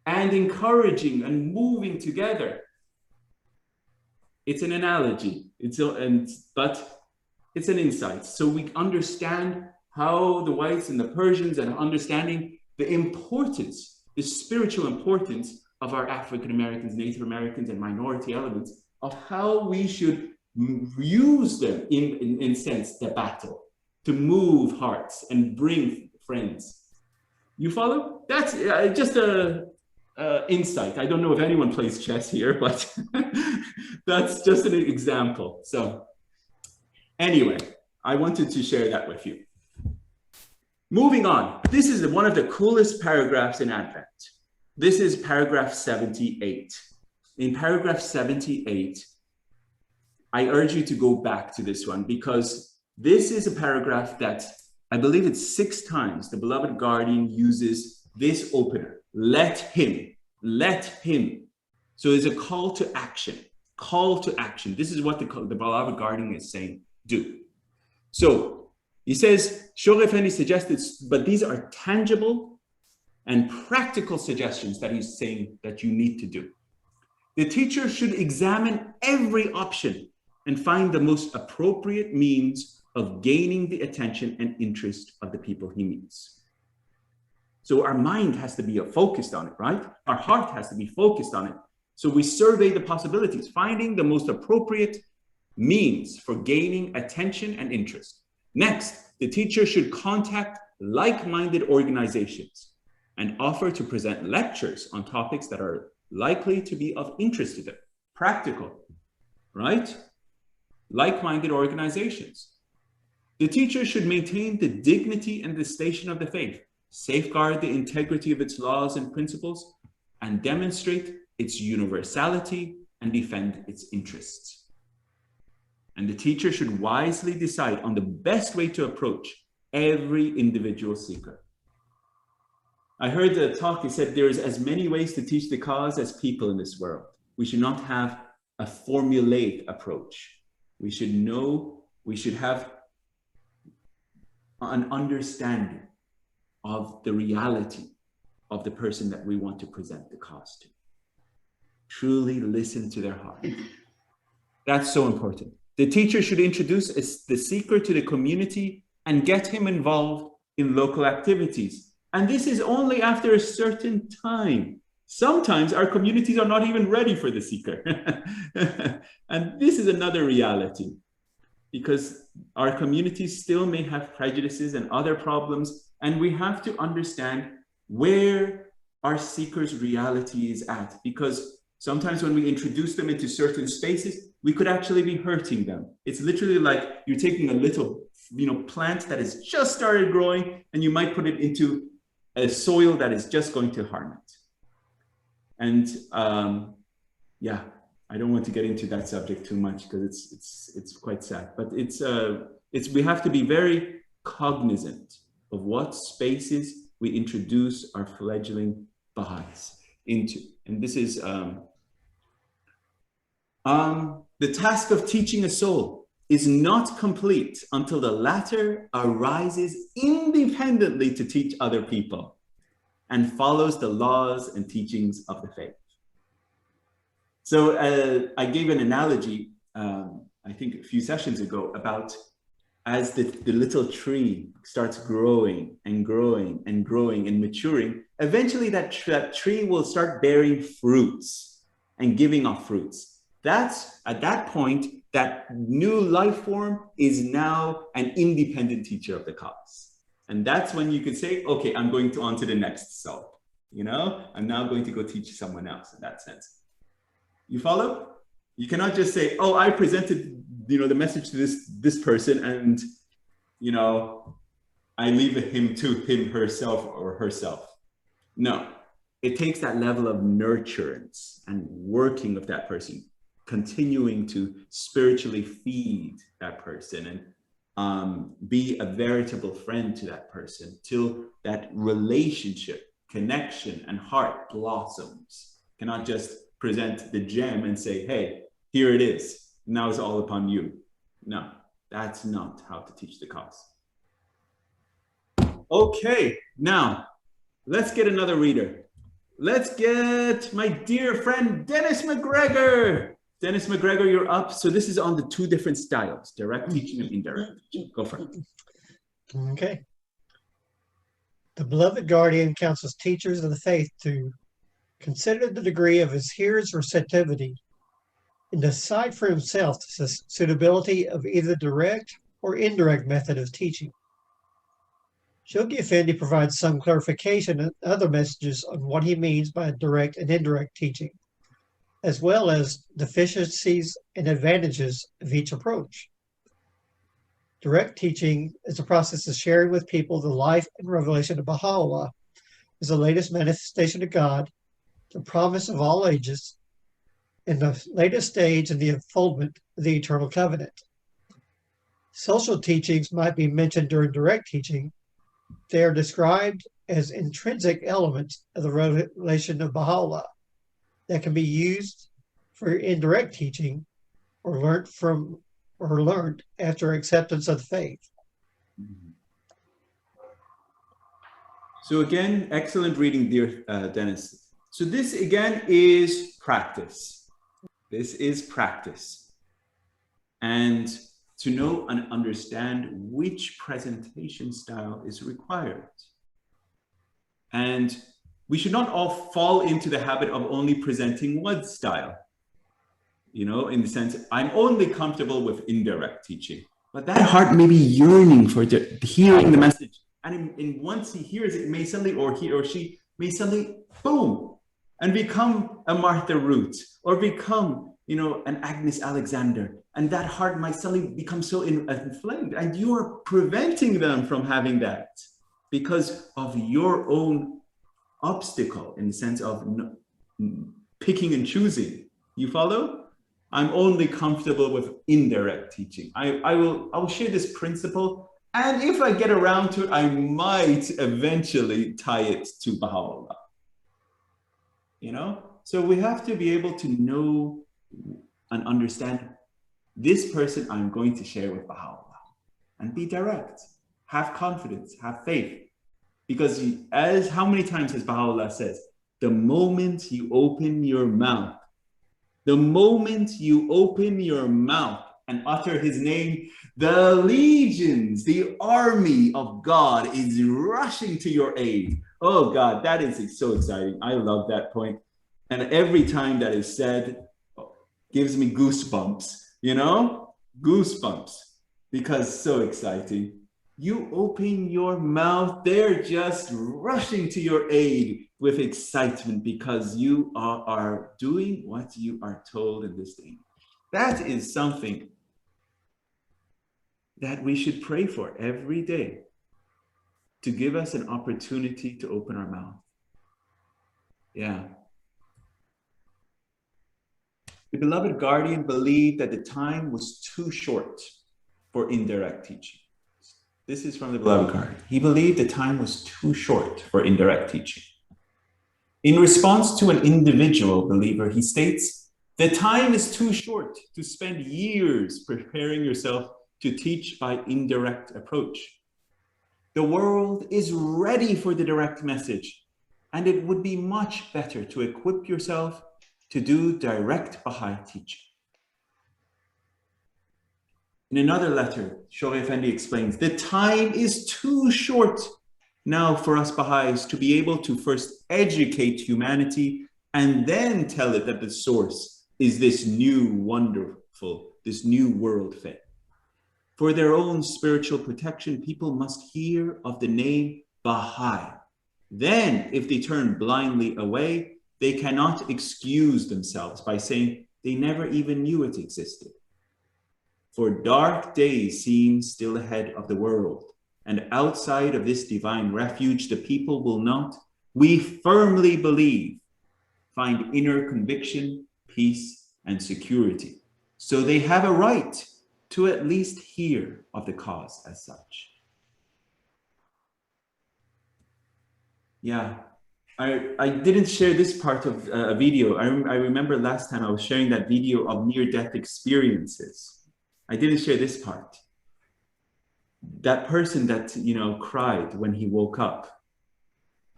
and encouraging and moving together. It's an analogy, but it's an insight. So we understand how the whites and the Persians, and understanding the importance, the spiritual importance of our African Americans, Native Americans, and minority elements, of how we should use them in sense, the battle, to move hearts and bring friends. You follow? That's just a insight. I don't know if anyone plays chess here, but that's just an example. So anyway, I wanted to share that with you. Moving on, this is one of the coolest paragraphs in Advent. This is paragraph 78. In paragraph 78, I urge you to go back to this one, because this is a paragraph that I believe it's 6 times the beloved guardian uses this opener, let him. So it's a call to action, This is what the beloved guardian is saying, do. So he says, Shoghi Effendi suggested, but these are tangible and practical suggestions that he's saying that you need to do. The teacher should examine every option and find the most appropriate means of gaining the attention and interest of the people he meets. So our mind has to be focused on it, right? Our heart has to be focused on it. So we survey the possibilities, finding the most appropriate means for gaining attention and interest. Next, the teacher should contact like-minded organizations and offer to present lectures on topics that are likely to be of interest to them. Practical, right? Like-minded organizations. The teacher should maintain the dignity and the station of the faith, safeguard the integrity of its laws and principles, and demonstrate its universality and defend its interests. And the teacher should wisely decide on the best way to approach every individual seeker. I heard the talk, he said, there's as many ways to teach the cause as people in this world. We should not have a formulaic approach. We should have an understanding of the reality of the person that we want to present the cause to. Truly listen to their heart. That's so important. The teacher should introduce the seeker to the community and get him involved in local activities. And this is only after a certain time. Sometimes our communities are not even ready for the seeker. And this is another reality, because our communities still may have prejudices and other problems, and we have to understand where our seeker's reality is at, because sometimes when we introduce them into certain spaces, we could actually be hurting them. It's literally like you're taking a little, plant that has just started growing, and you might put it into a soil that is just going to harm it. And yeah, I don't want to get into that subject too much because it's quite sad. But we have to be very cognizant of what spaces we introduce our fledgling Baha'is into. And this is the task of teaching a soul is not complete until the latter arises independently to teach other people and follows the laws and teachings of the faith. So I gave an analogy, I think a few sessions ago, about as the little tree starts growing and growing and growing and maturing, eventually that tree will start bearing fruits and giving off fruits. That's at that point, that new life form is now an independent teacher of the cause. And that's when you could say, okay, I'm going on to the next soul. I'm now going to go teach someone else in that sense. You follow? You cannot just say, oh, I presented, the message to this person, and, I leave him to him, herself, or herself. No, it takes that level of nurturance and working of that person, continuing to spiritually feed that person and be a veritable friend to that person till that relationship, connection, and heart blossoms. Cannot just present the gem and say, hey, here it is. Now it's all upon you. No, that's not how to teach the cause. Okay, now let's get another reader. Let's get my dear friend, Dennis McGregor. Dennis McGregor, you're up. So this is on the two different styles, direct teaching and indirect teaching. Go for it. Okay. The beloved guardian counsels teachers of the faith to consider the degree of his hearers' receptivity and decide for himself the suitability of either direct or indirect method of teaching. Shoghi Effendi provides some clarification and other messages on what he means by direct and indirect teaching, as well as deficiencies and advantages of each approach. Direct teaching is a process of sharing with people the life and revelation of Baha'u'llah as the latest manifestation of God, the promise of all ages, and the latest stage in the unfoldment of the eternal covenant. Social teachings might be mentioned during direct teaching. They are described as intrinsic elements of the revelation of Baha'u'llah that can be used for indirect teaching or learned after acceptance of the faith. So again, excellent reading, dear Dennis. So this again is practice. This is practice. And to know and understand which presentation style is required. And we should not all fall into the habit of only presenting one style. You know, in the sense, I'm only comfortable with indirect teaching, but that heart may be yearning for hearing the message. And once he hears it, may suddenly, or he or she may suddenly, boom, and become a Martha Root, or become, you know, an Agnes Alexander. And that heart might suddenly become so inflamed, and you are preventing them from having that because of your own obstacle in the sense of picking and choosing. You follow? I'm only comfortable with indirect teaching. I will share this principle, and if I get around to it, I might eventually tie it to Baha'u'llah. You know? So we have to be able to know and understand this person I'm going to share with Baha'u'llah, and be direct, have confidence, have faith. Because as how many times has Baha'u'llah says, the moment you open your mouth, the moment you open your mouth and utter his name, the legions, the army of God is rushing to your aid. Oh God, that is so exciting. I love that point. And every time that is said, gives me goosebumps, you know, goosebumps, because so exciting. You open your mouth, they're just rushing to your aid with excitement because you are doing what you are told in this thing. That is something that we should pray for every day, to give us an opportunity to open our mouth. Yeah. The beloved guardian believed that the time was too short for indirect teaching. This is from the beloved guardian. He believed the time was too short for indirect teaching. In response to an individual believer, he states, the time is too short to spend years preparing yourself to teach by indirect approach. The world is ready for the direct message, and it would be much better to equip yourself to do direct Baha'i teaching. In another letter, Shoghi Effendi explains, the time is too short now for us Baha'is to be able to first educate humanity and then tell it that the source is this new wonderful, this new world faith. For their own spiritual protection, people must hear of the name Baha'i. Then, if they turn blindly away, they cannot excuse themselves by saying they never even knew it existed. For dark days seem still ahead of the world, and outside of this divine refuge, the people will not we firmly believe, find inner conviction, peace, and security. So they have a right to at least hear of the cause as such. Yeah, I didn't share this part of a video. I remember last time I was sharing that video of near-death experiences. I didn't share this part. That person that, you know, cried when he woke up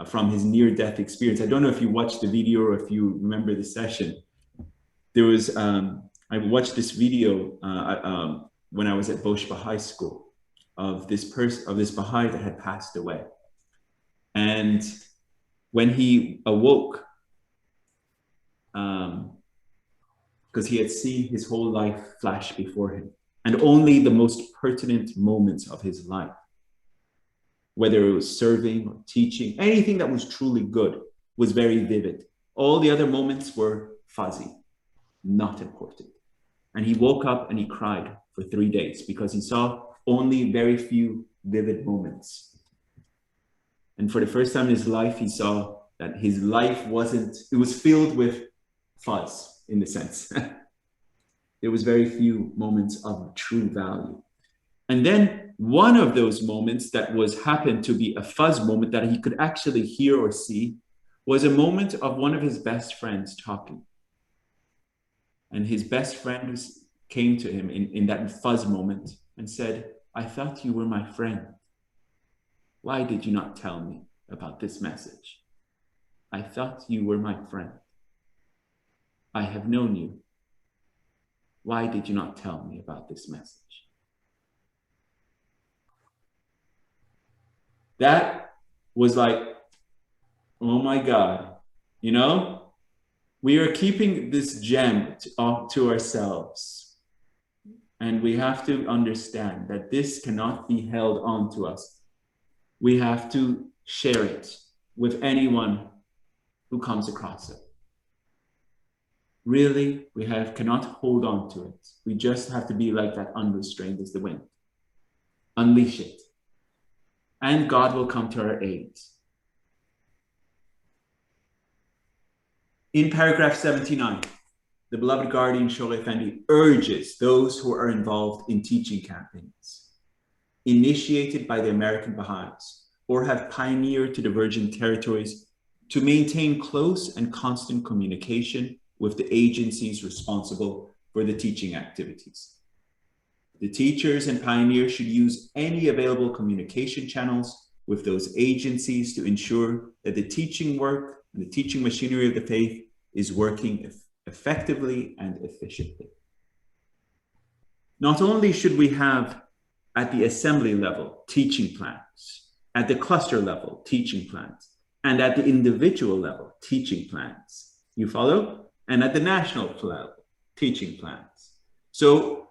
from his near-death experience. I don't know if you watched the video or if you remember the session. There was, I watched this video when I was at Boshba High School of this Baha'i that had passed away. And when he awoke, because he had seen his whole life flash before him, and only the most pertinent moments of his life, whether it was serving or teaching, anything that was truly good was very vivid. All the other moments were fuzzy, not important. And he woke up and he cried for 3 days because he saw only very few vivid moments. And for the first time in his life, he saw that his life it was filled with fuzz in the sense. There was very few moments of true value. And then one of those moments that happened to be a fuzz moment that he could actually hear or see was a moment of one of his best friends talking. And his best friend came to him in that fuzz moment and said, "I thought you were my friend. Why did you not tell me about this message? I thought you were my friend. I have known you. Why did you not tell me about this message?" That was like, oh my God, you know, we are keeping this gem to ourselves. And we have to understand that this cannot be held on to us. We have to share it with anyone who comes across it. Really, we cannot hold on to it. We just have to be like that, unrestrained as the wind. Unleash it. And God will come to our aid. In paragraph 79, the beloved guardian Shola Effendi urges those who are involved in teaching campaigns initiated by the American Baha'is or have pioneered to the Virgin Territories to maintain close and constant communication with the agencies responsible for the teaching activities. The teachers and pioneers should use any available communication channels with those agencies to ensure that the teaching work and the teaching machinery of the faith is working effectively and efficiently. Not only should we have at the assembly level teaching plans, at the cluster level teaching plans, and at the individual level teaching plans. You follow? And at the national level teaching plans. So,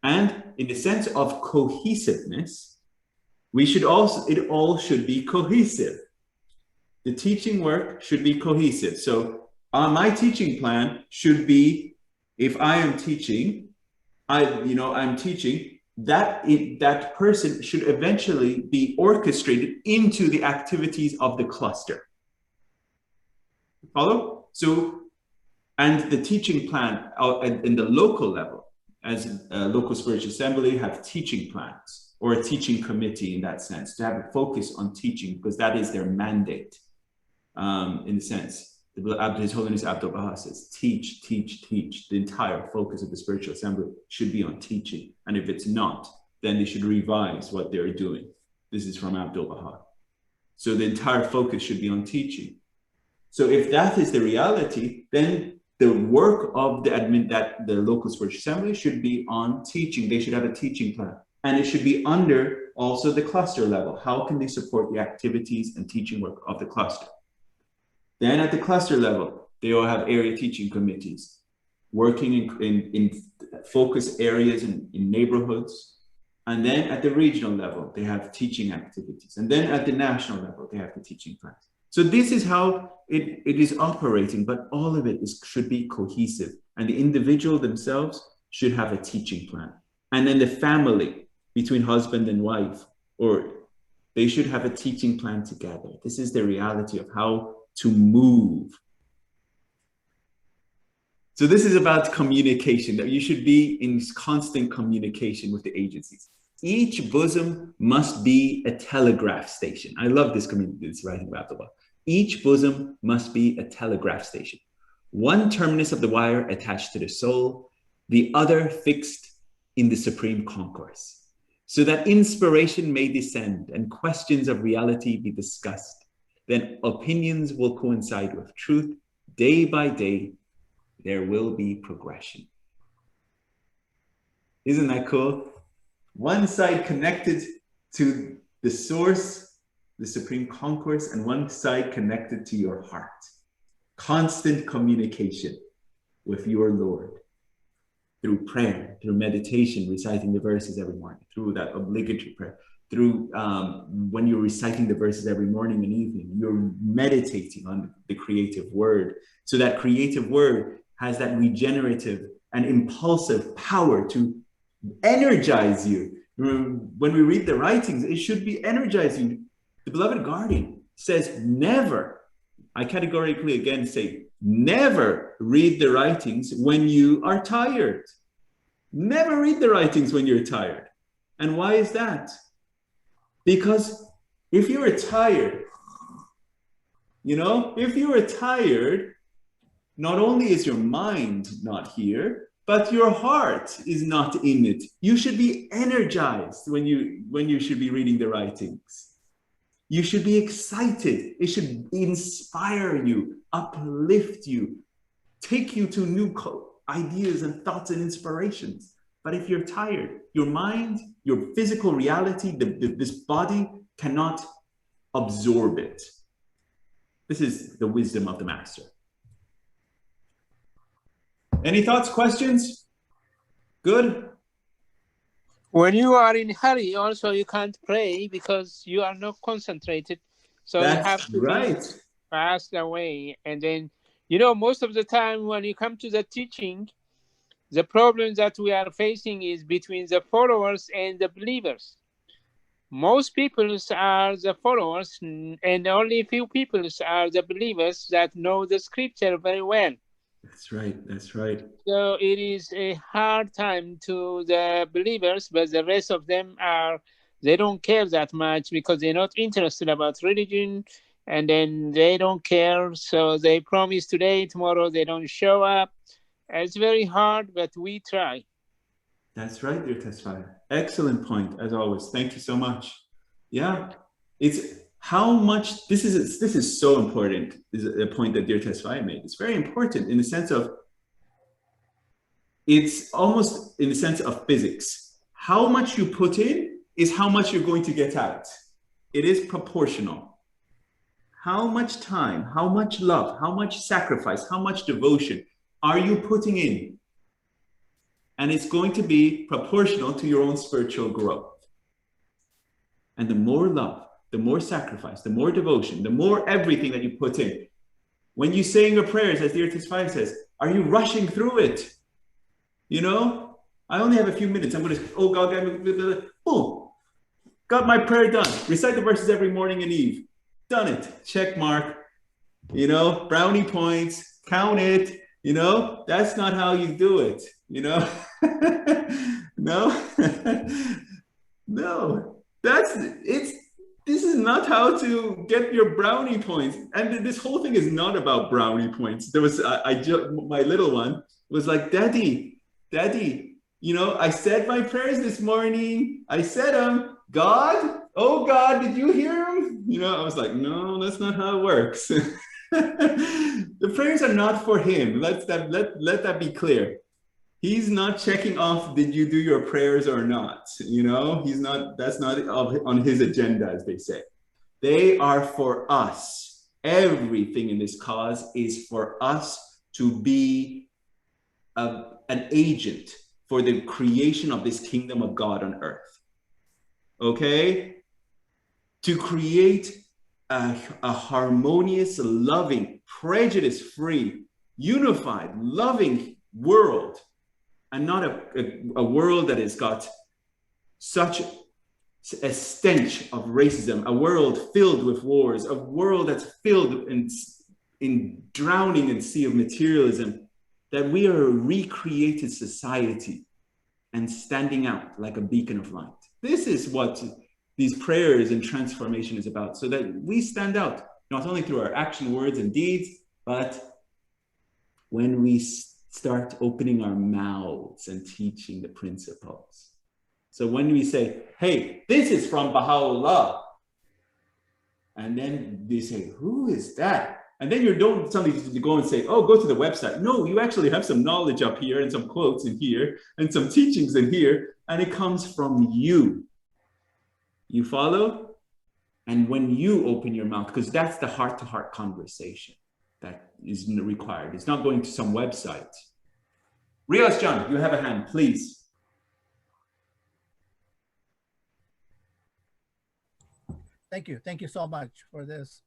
and in the sense of cohesiveness, it all should be cohesive. The teaching work should be cohesive. So my teaching plan should be, if I am teaching, I'm teaching, that person should eventually be orchestrated into the activities of the cluster. Follow? So, and the teaching plan in the local level, as a local spiritual assembly, have teaching plans or a teaching committee in that sense, to have a focus on teaching, because that is their mandate. In the sense, His Holiness Abdul Baha says, teach, teach, teach. The entire focus of the spiritual assembly should be on teaching. And if it's not, then they should revise what they're doing. This is from Abdul Baha. So the entire focus should be on teaching. So if that is the reality, then the work of the local spiritual assembly should be on teaching. They should have a teaching plan. And it should be under also the cluster level. How can they support the activities and teaching work of the cluster? Then at the cluster level, they all have area teaching committees working in focus areas in neighborhoods. And then at the regional level, they have teaching activities. And then at the national level, they have the teaching plans. So this is how it is operating, but all of it should be cohesive. And the individual themselves should have a teaching plan. And then the family between husband and wife, or They should have a teaching plan together. This is the reality of how to move. So this is about communication, that you should be in constant communication with the agencies. Each bosom must be a telegraph station. I love this writing about the law. Each bosom must be a telegraph station. One terminus of the wire attached to the soul, the other fixed in the supreme concourse, so that inspiration may descend and questions of reality be discussed. Then opinions will coincide with truth. Day by day, there will be progression. Isn't that cool? One side connected to the source, the supreme concourse, and one side connected to your heart. Constant communication with your Lord through prayer, through meditation, reciting the verses every morning, through that obligatory prayer, through when you're reciting the verses every morning and evening, you're meditating on the creative word. So that creative word has that regenerative and impulsive power to energize you. When we read the writings, it should be energizing. The beloved guardian says, never, I categorically again say, never read the writings when you are tired. Never read the writings when you're tired. And why is that? Because if you are tired, if you are tired, not only is your mind not here, but your heart is not in it. You should be energized when you should be reading the writings. You should be excited. It should inspire you, uplift you, take you to new ideas and thoughts and inspirations. But if you're tired, your mind, your physical reality, this body cannot absorb it. This is the wisdom of the master. Any thoughts, questions? Good? When you are in a hurry, also you can't pray because you are not concentrated. So That's you have to right. fast away. And then, most of the time when you come to the teaching, the problem that we are facing is between the followers and the believers. Most people are the followers and only few people are the believers that know the scripture very well. That's right. That's right. So it is a hard time to the believers, but the rest of them they don't care that much because they're not interested about religion, and then they don't care. So they promise today, tomorrow they don't show up. It's very hard, but we try. That's right, dear Tesfaye. Excellent point, as always. Thank you so much. Yeah, it's how much, this is so important, is a point that dear Tesfaye made. It's very important in the sense of, it's almost in the sense of physics. How much you put in is how much you're going to get out. It is proportional. How much time, how much love, how much sacrifice, how much devotion are you putting in? And it's going to be proportional to your own spiritual growth. And the more love, the more sacrifice, the more devotion, the more everything that you put in. When you say your prayers, as dear Tesfaye says, are you rushing through it? I only have a few minutes. I'm going to, oh God, boom, got my prayer done. Recite the verses every morning and eve. Done it. Check mark. Brownie points. Count it. That's not how you do it. No. No. This is not how to get your brownie points. And this whole thing is not about brownie points. There was, my little one was like, Daddy, I said my prayers this morning. I said them. God, oh God, did you hear him? I was like, no, that's not how it works. The prayers are not for him. Let that be clear. He's not checking off, did you do your prayers or not? That's not on his agenda, as they say. They are for us. Everything in this cause is for us to be an agent for the creation of this kingdom of God on earth. Okay? To create a harmonious, loving, prejudice-free, unified, loving world, and not a world that has got such a stench of racism, a world filled with wars, a world that's filled in drowning in sea of materialism, that we are a recreated society and standing out like a beacon of light. This is what these prayers and transformation is about, so that we stand out, not only through our action, words, and deeds, but when we start opening our mouths and teaching the principles. So when we say, hey, this is from Baha'u'llah, and then they say, who is that? And then you don't suddenly go and say, oh, go to the website. No, you actually have some knowledge up here and some quotes in here and some teachings in here, and it comes from you. You follow? And when you open your mouth, because that's the heart-to-heart conversation that is required. It's not going to some website. Riaz John, you have a hand, please. Thank you. Thank you so much for this.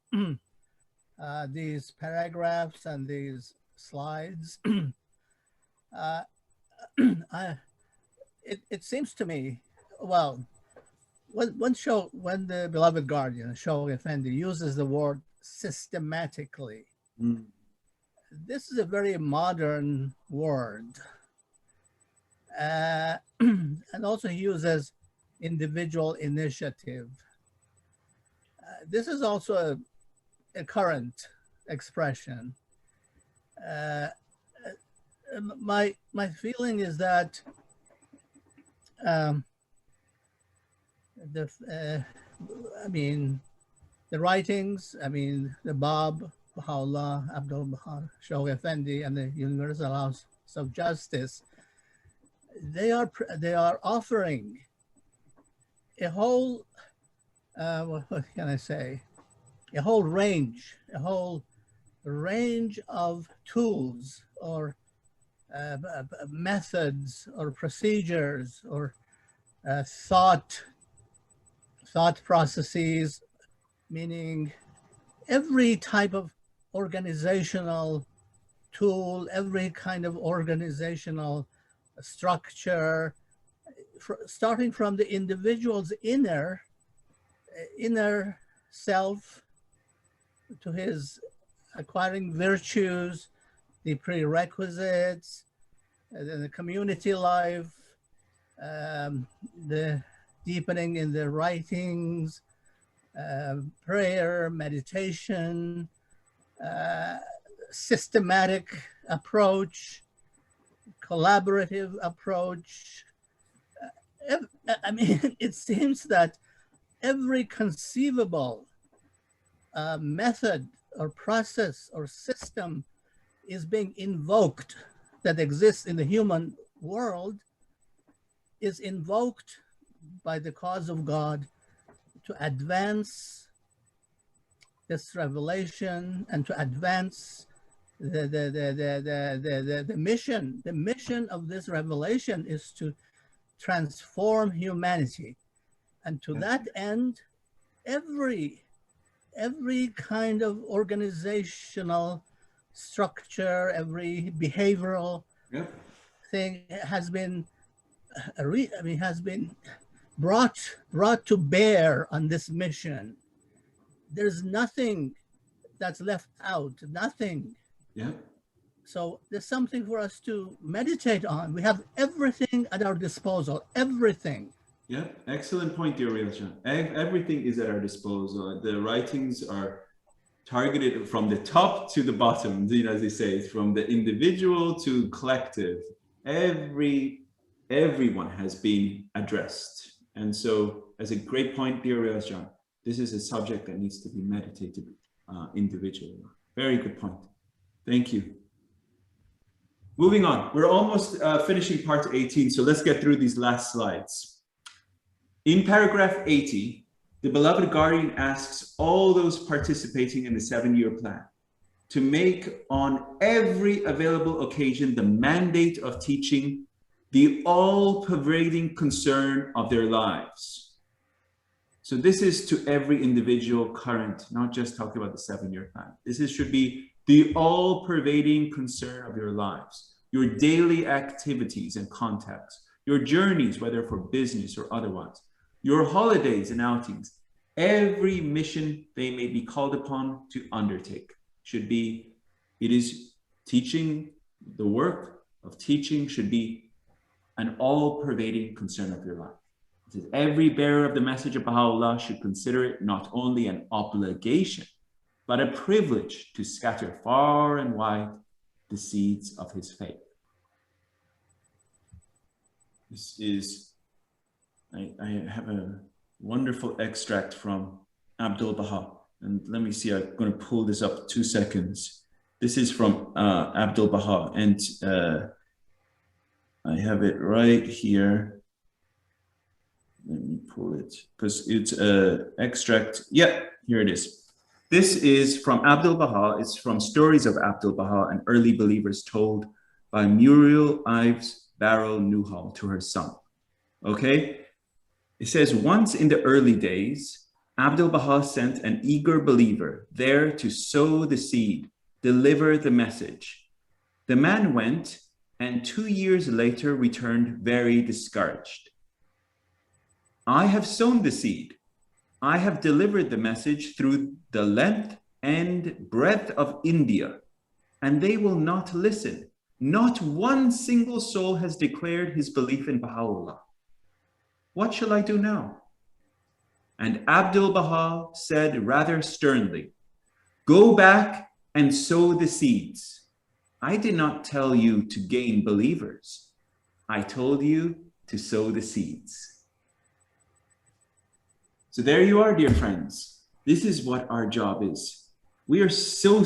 These paragraphs and these slides. It seems to me, well, when the beloved guardian, Shoghi Effendi, uses the word systematically, this is a very modern word. And also he uses individual initiative. This is also a current expression. My feeling is that the writings, the Bab, Baha'u'llah, Abdul Baha, Shoghi Effendi, and the Universal House of Justice, they are offering a whole, what can I say? A whole range of tools or methods or procedures or thought processes, meaning every type of organizational tool, every kind of organizational structure, starting from the individual's inner self to his acquiring virtues, the prerequisites, the community life, the deepening in the writings, prayer, meditation, systematic approach, collaborative approach. It seems that every conceivable method or process or system is being invoked that exists in the human world, is invoked by the cause of God to advance this revelation and to advance the mission. The mission of this revelation is to transform humanity. And to that end, every kind of organizational structure, every behavioral thing has been brought to bear on this mission. There's nothing that's left out, nothing. Yeah. So there's something for us to meditate on. We have everything at our disposal, everything. Yeah, excellent point, dear Riaz. Everything is at our disposal. The writings are targeted from the top to the bottom, as they say, from the individual to collective. Everyone has been addressed. And so, as a great point, dear Riaz John, this is a subject that needs to be meditated individually. Very good point. Thank you. Moving on, we're almost finishing part 18, so let's get through these last slides. In paragraph 80, the beloved guardian asks all those participating in the 7-year plan to make on every available occasion the mandate of teaching the all-pervading concern of their lives. So this is to every individual current, not just talking about the 7-year plan. Should be the all-pervading concern of your lives, your daily activities and contacts, your journeys, whether for business or otherwise. your holidays and outings, every mission they may be called upon to undertake should be, it is teaching, the work of teaching should be an all-pervading concern of your life. It says every bearer of the message of Baha'u'llah should consider it not only an obligation, but a privilege to scatter far and wide the seeds of his faith. This is, I have a wonderful extract from Abdul Baha. And let me see, I'm going to pull this up 2 seconds. This is from Abdul Baha, and I have it right here. Let me pull it, because it's an extract. Yeah, here it is. This is from Abdul Baha. It's from Stories of Abdul Baha and Early Believers told by Muriel Ives Barrow Newhall to her son. Okay? It says, once in the early days, Abdul Baha sent an eager believer there to sow the seed, deliver the message. The man went, and 2 years later returned very discouraged. I have sown the seed. I have delivered the message through the length and breadth of India, and they will not listen. Not one single soul has declared his belief in Baha'u'llah. What shall I do now? And Abdul Baha said rather sternly, go back and sow the seeds. I did not tell you to gain believers. I told you to sow the seeds. So there you are, dear friends. This is what our job is. We are sower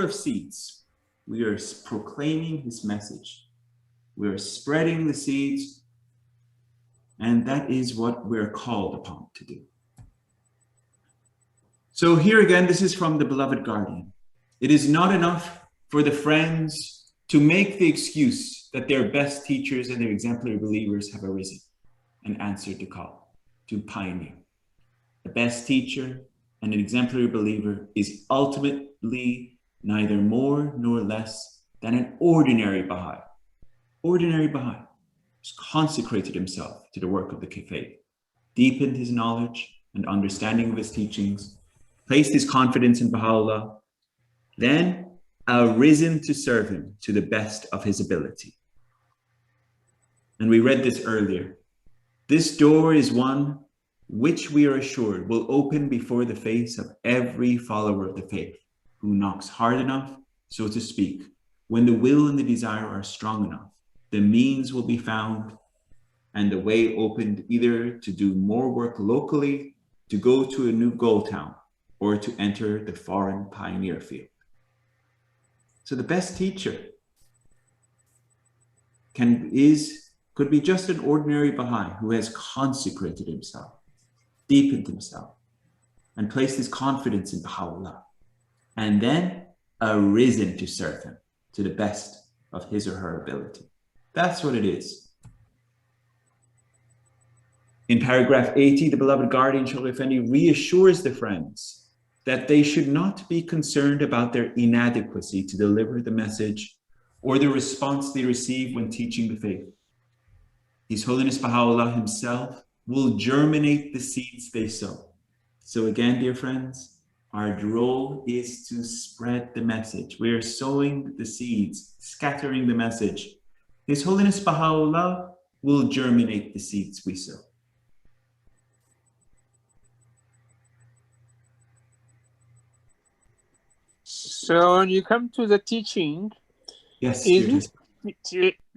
of seeds. We are proclaiming his message. We are spreading the seeds. And that is what we're called upon to do. So here again, this is from the beloved guardian. It is not enough for the friends to make the excuse that their best teachers and their exemplary believers have arisen and answered the call to pioneer. The best teacher and an exemplary believer is ultimately neither more nor less than an ordinary Baha'i. Ordinary Baha'i who's consecrated himself to the work of the faith, deepened his knowledge and understanding of his teachings, placed his confidence in Baha'u'llah, then arisen to serve him to the best of his ability. And we read this earlier. This door is one which we are assured will open before the face of every follower of the faith who knocks hard enough, so to speak. When the will and the desire are strong enough, the means will be found and the way opened either to do more work locally, to go to a new goal town, or to enter the foreign pioneer field. So the best teacher could be just an ordinary Baha'i who has consecrated himself, deepened himself, and placed his confidence in Baha'u'llah, and then arisen to serve him to the best of his or her ability. That's what it is. In paragraph 80, the beloved guardian, Shaykh Effendi, reassures the friends that they should not be concerned about their inadequacy to deliver the message or the response they receive when teaching the faith. His Holiness Baha'u'llah himself will germinate the seeds they sow. So again, dear friends, our role is to spread the message. We are sowing the seeds, scattering the message. His Holiness Baha'u'llah will germinate the seeds we sow. So when you come to the teaching, yes,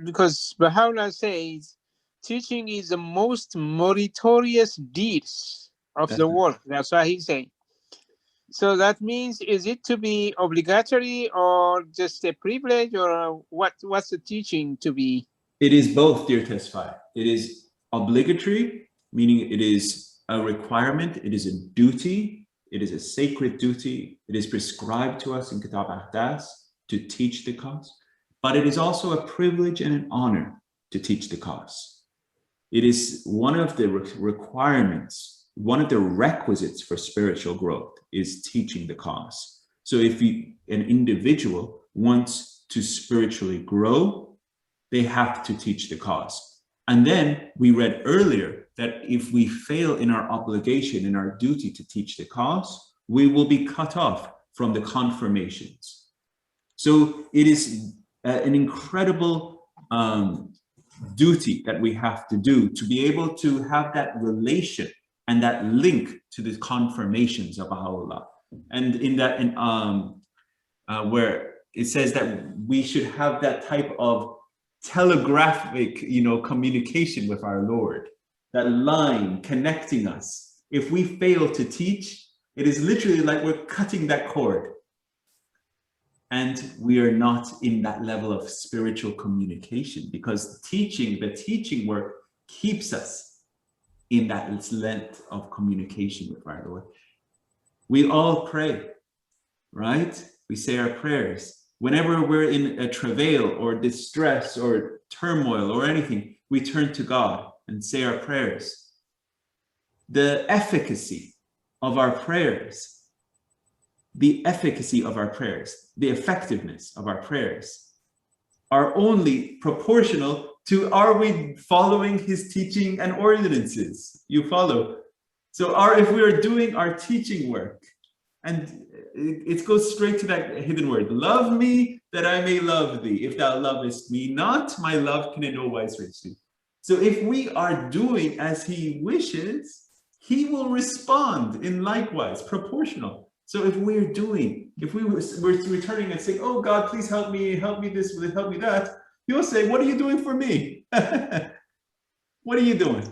because Baha'u'llah says, teaching is the most meritorious deeds of the world. That's why he's saying. So that means, is it to be obligatory or just a privilege, or what's the teaching to be? It is both, dear Tesfaye. It is obligatory, meaning it is a requirement, it is a duty, it is a sacred duty, it is prescribed to us in Kitab Ahdas to teach the cause, but it is also a privilege and an honor to teach the cause. It is one of the requirements, one of the requisites for spiritual growth is teaching the cause. So if an individual wants to spiritually grow, they have to teach the cause. And then we read earlier that if we fail in our obligation, in our duty to teach the cause, we will be cut off from the confirmations. So it is an incredible duty that we have to do to be able to have that relation and that link to the confirmations of Baha'u'llah. And in that, where it says that we should have that type of telegraphic, communication with our Lord, that line connecting us. If we fail to teach, it is literally like we're cutting that cord. And we are not in that level of spiritual communication, because the teaching work keeps us in that length of communication with our Lord. We all pray, right? We say our prayers. Whenever we're in a travail or distress or turmoil or anything, we turn to God and say our prayers. The efficacy of our prayers, the effectiveness of our prayers are only proportional to, are we following his teaching and ordinances? You follow. So if we are doing our teaching work, and it goes straight to that hidden word, love me that I may love thee. If thou lovest me not, my love can in no wise reach thee. So if we are doing as he wishes, he will respond in likewise, proportional. So if we're returning and saying, oh God, please help me this, help me that, he'll say, what are you doing for me? What are you doing?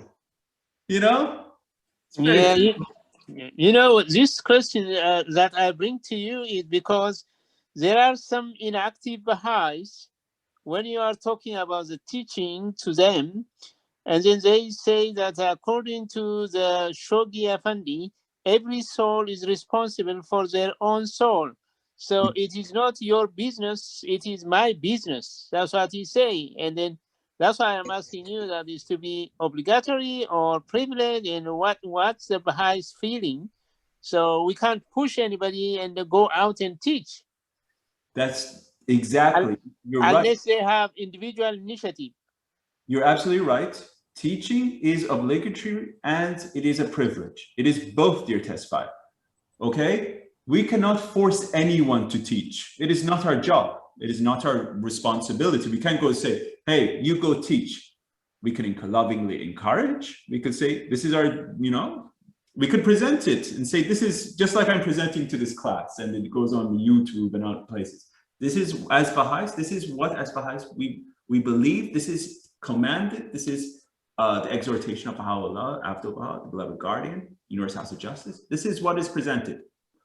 This question that I bring to you is because there are some inactive Baha'is, when you are talking about the teaching to them, and then they say that according to the Shoghi Effendi, every soul is responsible for their own soul. So it is not your business, it is my business. That's what he say. And then that's why I'm asking you, that is to be obligatory or privilege, and what's the Baha'is feeling? So we can't push anybody and go out and teach. That's exactly. You're right. Unless they have individual initiative. You're absolutely right. Teaching is obligatory and it is a privilege. It is both, dear Tesfaye. Okay? We cannot force anyone to teach. It is not our job. It is not our responsibility. We can't go say, hey, you go teach. We can lovingly encourage. We could say, this is our, we could present it and say, this is just like I'm presenting to this class, and it goes on YouTube and other places. This is, as Baha'is, this is what, as Baha'is, we believe. This is commanded. This is the exhortation of Baha'u'llah, Abdu'l-Baha, the beloved guardian, Universal House of Justice. This is what is presented.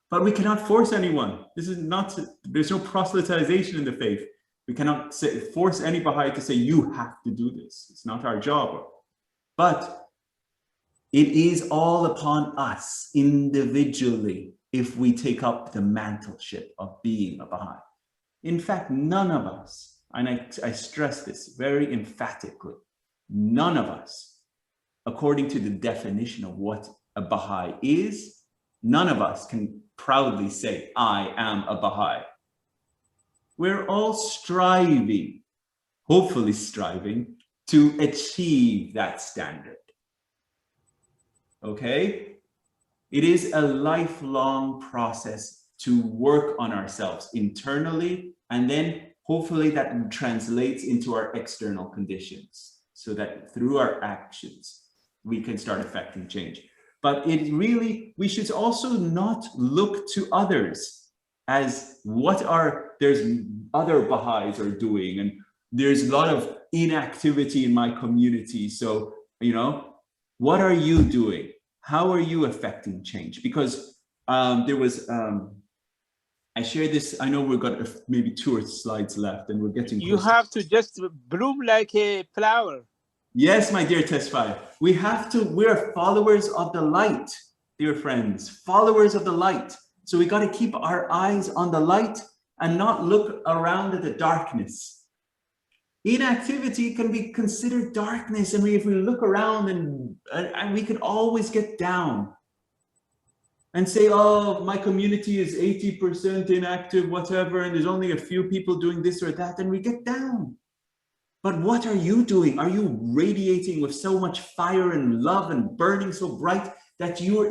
But we cannot force anyone. This is not, there's no proselytization in the faith. We cannot force any Baha'i to say, you have to do this. It's not our job. But it is all upon us individually if we take up the mantleship of being a Baha'i. In fact, none of us, and I stress this very emphatically, none of us, according to the definition of what a Baha'i is, none of us can proudly say, I am a Baha'i. We're all striving, hopefully striving, to achieve that standard. Okay? It is a lifelong process to work on ourselves internally, and then hopefully that translates into our external conditions, so that through our actions, we can start affecting change. But we should also not look to others as there's other Baha'is are doing, and there's a lot of inactivity in my community. So, what are you doing? How are you affecting change? Because there was, I shared this, I know we've got maybe 2 slides left and we're getting close. You have to just bloom like a flower. Yes, my dear Tesfaye, we're followers of the light, dear friends, followers of the light. So we got to keep our eyes on the light and not look around at the darkness. Inactivity can be considered darkness, and if we look around and we can always get down and say, oh, my community is 80% inactive, whatever, and there's only a few people doing this or that, and we get down. But what are you doing? Are you radiating with so much fire and love and burning so bright that you're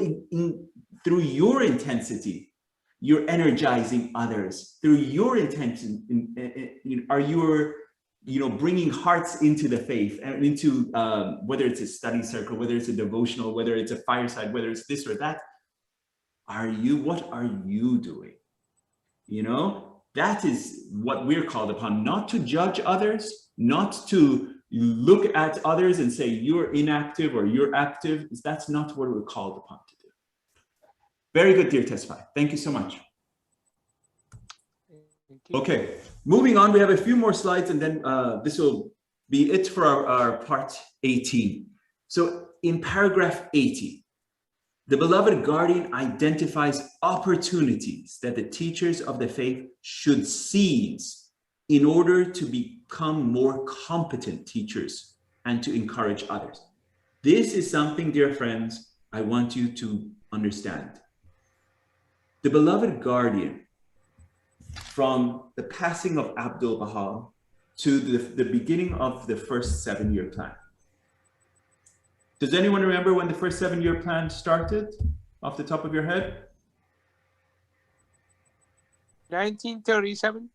through your intensity, you're energizing others? Through your intention, are you bringing hearts into the faith and into whether it's a study circle, whether it's a devotional, whether it's a fireside, whether it's this or that? What are you doing? That is what we're called upon, not to judge others, not to look at others and say you're inactive or you're active. That's not what we're called upon to do. Very good, dear Tesfai. Thank you so much. Okay, moving on, we have a few more slides and then this will be it for our part 18. So in paragraph 80, the beloved guardian identifies opportunities that the teachers of the faith should seize in order to become more competent teachers and to encourage others. This is something, dear friends, I want you to understand. The beloved guardian, from the passing of Abdul Baha to the beginning of the first 7-year plan. Does anyone remember when the first 7-year plan started off the top of your head? 1937.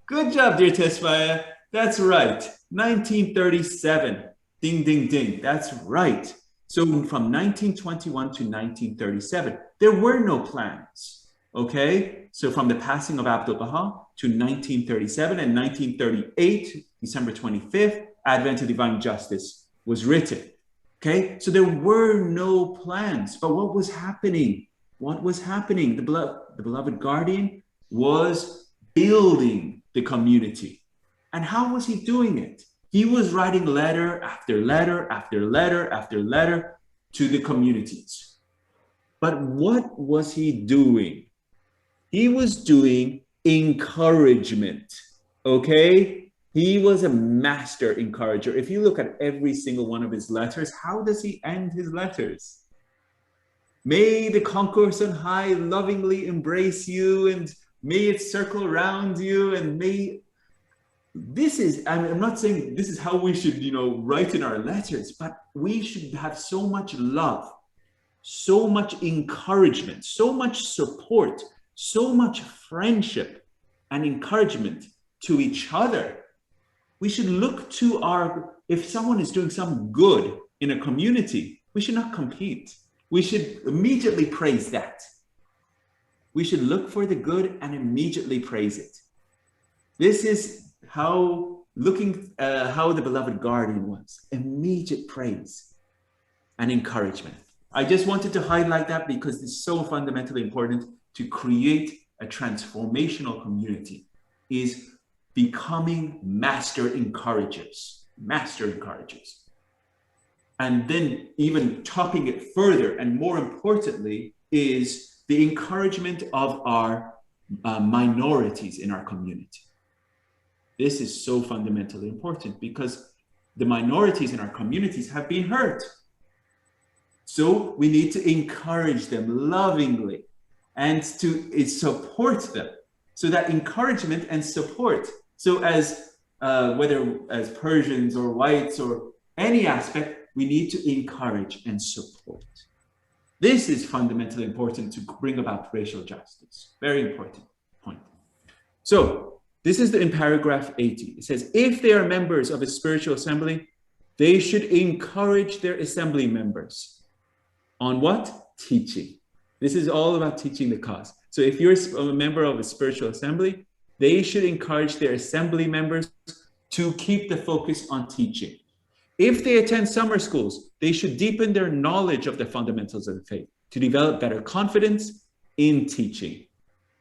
Good job, dear Tesfaya. That's right. 1937. Ding, ding, ding. That's right. So from 1921 to 1937, there were no plans. Okay. So from the passing of Abdul Baha to 1937 and 1938, December 25th, Advent of Divine Justice was written. Okay, so there were no plans, but what was happening? What was happening? The beloved guardian was building the community. And how was he doing it? He was writing letter after letter after letter after letter to the communities. But what was he doing? He was doing encouragement, okay? He was a master encourager. If you look at every single one of his letters, how does he end his letters? May the concourse on high lovingly embrace you, and may it circle around you, and may... I'm not saying this is how we should, write in our letters, but we should have so much love, so much encouragement, so much support, so much friendship and encouragement to each other. We should look to if someone is doing some good in a community, we should not compete. We should immediately praise that. We should look for the good and immediately praise it. This is how the beloved guardian was. Immediate praise and encouragement. I just wanted to highlight that because it's so fundamentally important to create a transformational community, is becoming master encouragers. And then even topping it further, and more importantly, is the encouragement of our minorities in our community. This is so fundamentally important because the minorities in our communities have been hurt. So we need to encourage them lovingly and to support them. So that encouragement and support. So as whether as Persians or whites or any aspect, we need to encourage and support. This is fundamentally important to bring about racial justice. Very important point. So this is in paragraph 80. It says, if they are members of a spiritual assembly, they should encourage their assembly members on what? Teaching. This is all about teaching the cause. So if you're a member of a spiritual assembly, they should encourage their assembly members to keep the focus on teaching. If they attend summer schools, they should deepen their knowledge of the fundamentals of the faith to develop better confidence in teaching.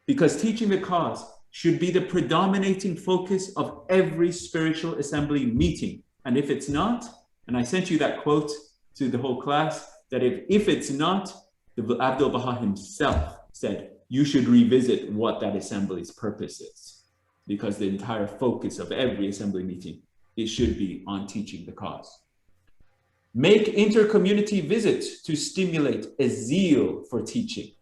Because teaching the cause should be the predominating focus of every spiritual assembly meeting. And if it's not, and I sent you that quote to the whole class, that if it's not, Abdul Baha himself said, you should revisit what that assembly's purpose is, because the entire focus of every assembly meeting, it should be on teaching the cause. Make inter-community visits to stimulate a zeal for teaching.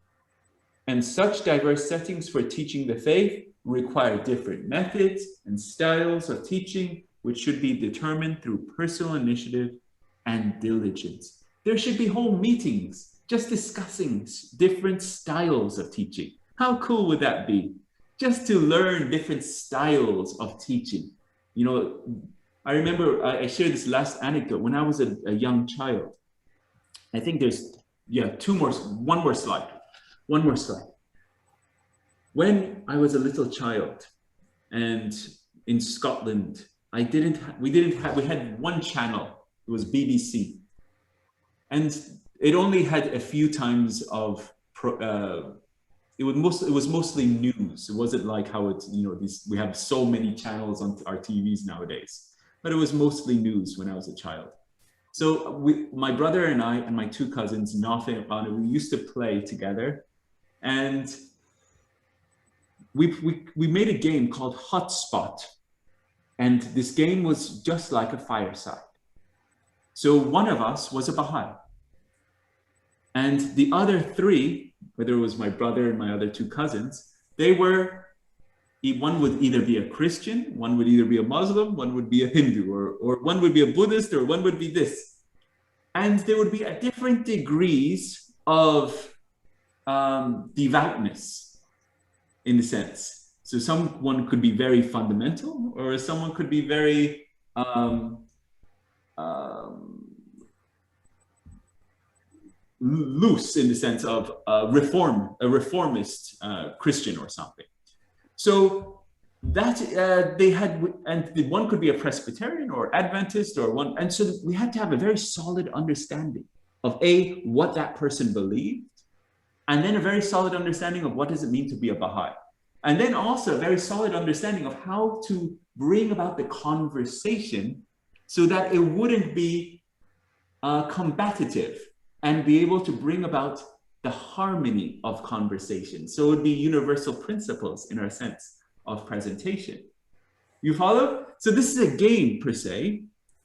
And such diverse settings for teaching the faith require different methods and styles of teaching which should be determined through personal initiative and diligence. There should be whole meetings just discussing different styles of teaching. How cool would that be? Just to learn different styles of teaching. You know, I remember I shared this last anecdote when I was a young child. I think there's, one more slide. When I was a little child and in Scotland, we had one channel, it was BBC. And it only had a few times of, it was mostly news. It wasn't like how it's, we have so many channels on our TVs nowadays, but it was mostly news when I was a child. So my brother and I and my two cousins, Nafi and Banu, we used to play together, and we made a game called Hotspot, and this game was just like a fireside. So one of us was a Baha'i, and the other three, whether it was my brother and my other two cousins, one would either be a Christian, one would either be a Muslim, one would be a Hindu, or one would be a Buddhist, or one would be this. And there would be at different degrees of devoutness, in a sense. So someone could be very fundamental, or someone could be very loose in the sense of a reformist Christian or something. So that they had, and one could be a Presbyterian or Adventist or one, and so we had to have a very solid understanding of what that person believed, and then a very solid understanding of what does it mean to be a Baha'i, and then also a very solid understanding of how to bring about the conversation so that it wouldn't be combative, and be able to bring about the harmony of conversation. So it would be universal principles in our sense of presentation. You follow? So this is a game per se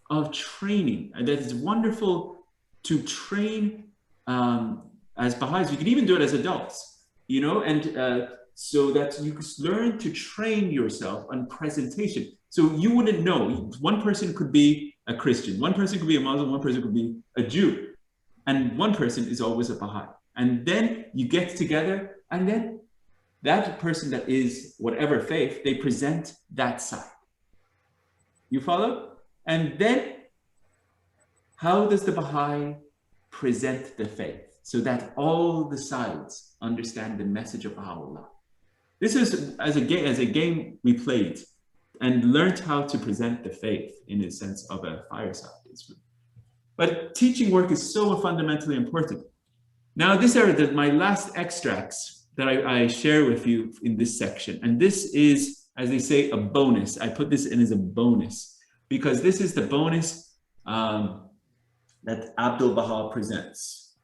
of training, and that is wonderful to train as Baha'is. You can even do it as adults, and so that you can learn to train yourself on presentation. So you wouldn't know, one person could be a Christian, one person could be a Muslim, one person could be a Jew, and one person is always a Baha'i. And then you get together, and then that person that is whatever faith, they present that side. You follow? And then how does the Baha'i present the faith so that all the sides understand the message of Baha'u'llah? This is as a game we played and learned how to present the faith in the sense of a fireside. But teaching work is so fundamentally important. Now, these are my last extracts that I share with you in this section. And this is, as they say, a bonus. I put this in as a bonus because this is the bonus that Abdul Baha presents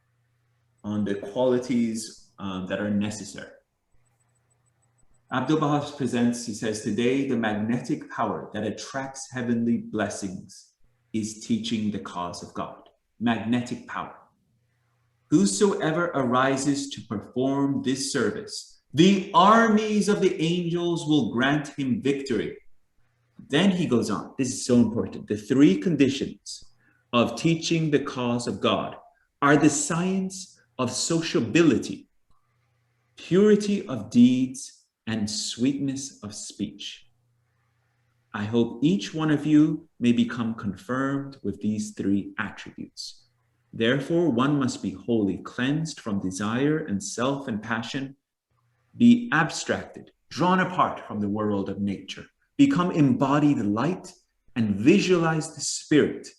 on the qualities that are necessary. Abdul Baha presents, he says, today the magnetic power that attracts heavenly blessings is teaching the cause of God. Magnetic power. Whosoever arises to perform this service, the armies of the angels will grant him victory. Then he goes on. This is so important. The three conditions of teaching the cause of God are the science of sociability, purity of deeds, and sweetness of speech. I hope each one of you may become confirmed with these three attributes. Therefore, one must be wholly cleansed from desire and self and passion, be abstracted, drawn apart from the world of nature, become embodied light and visualize the spirit,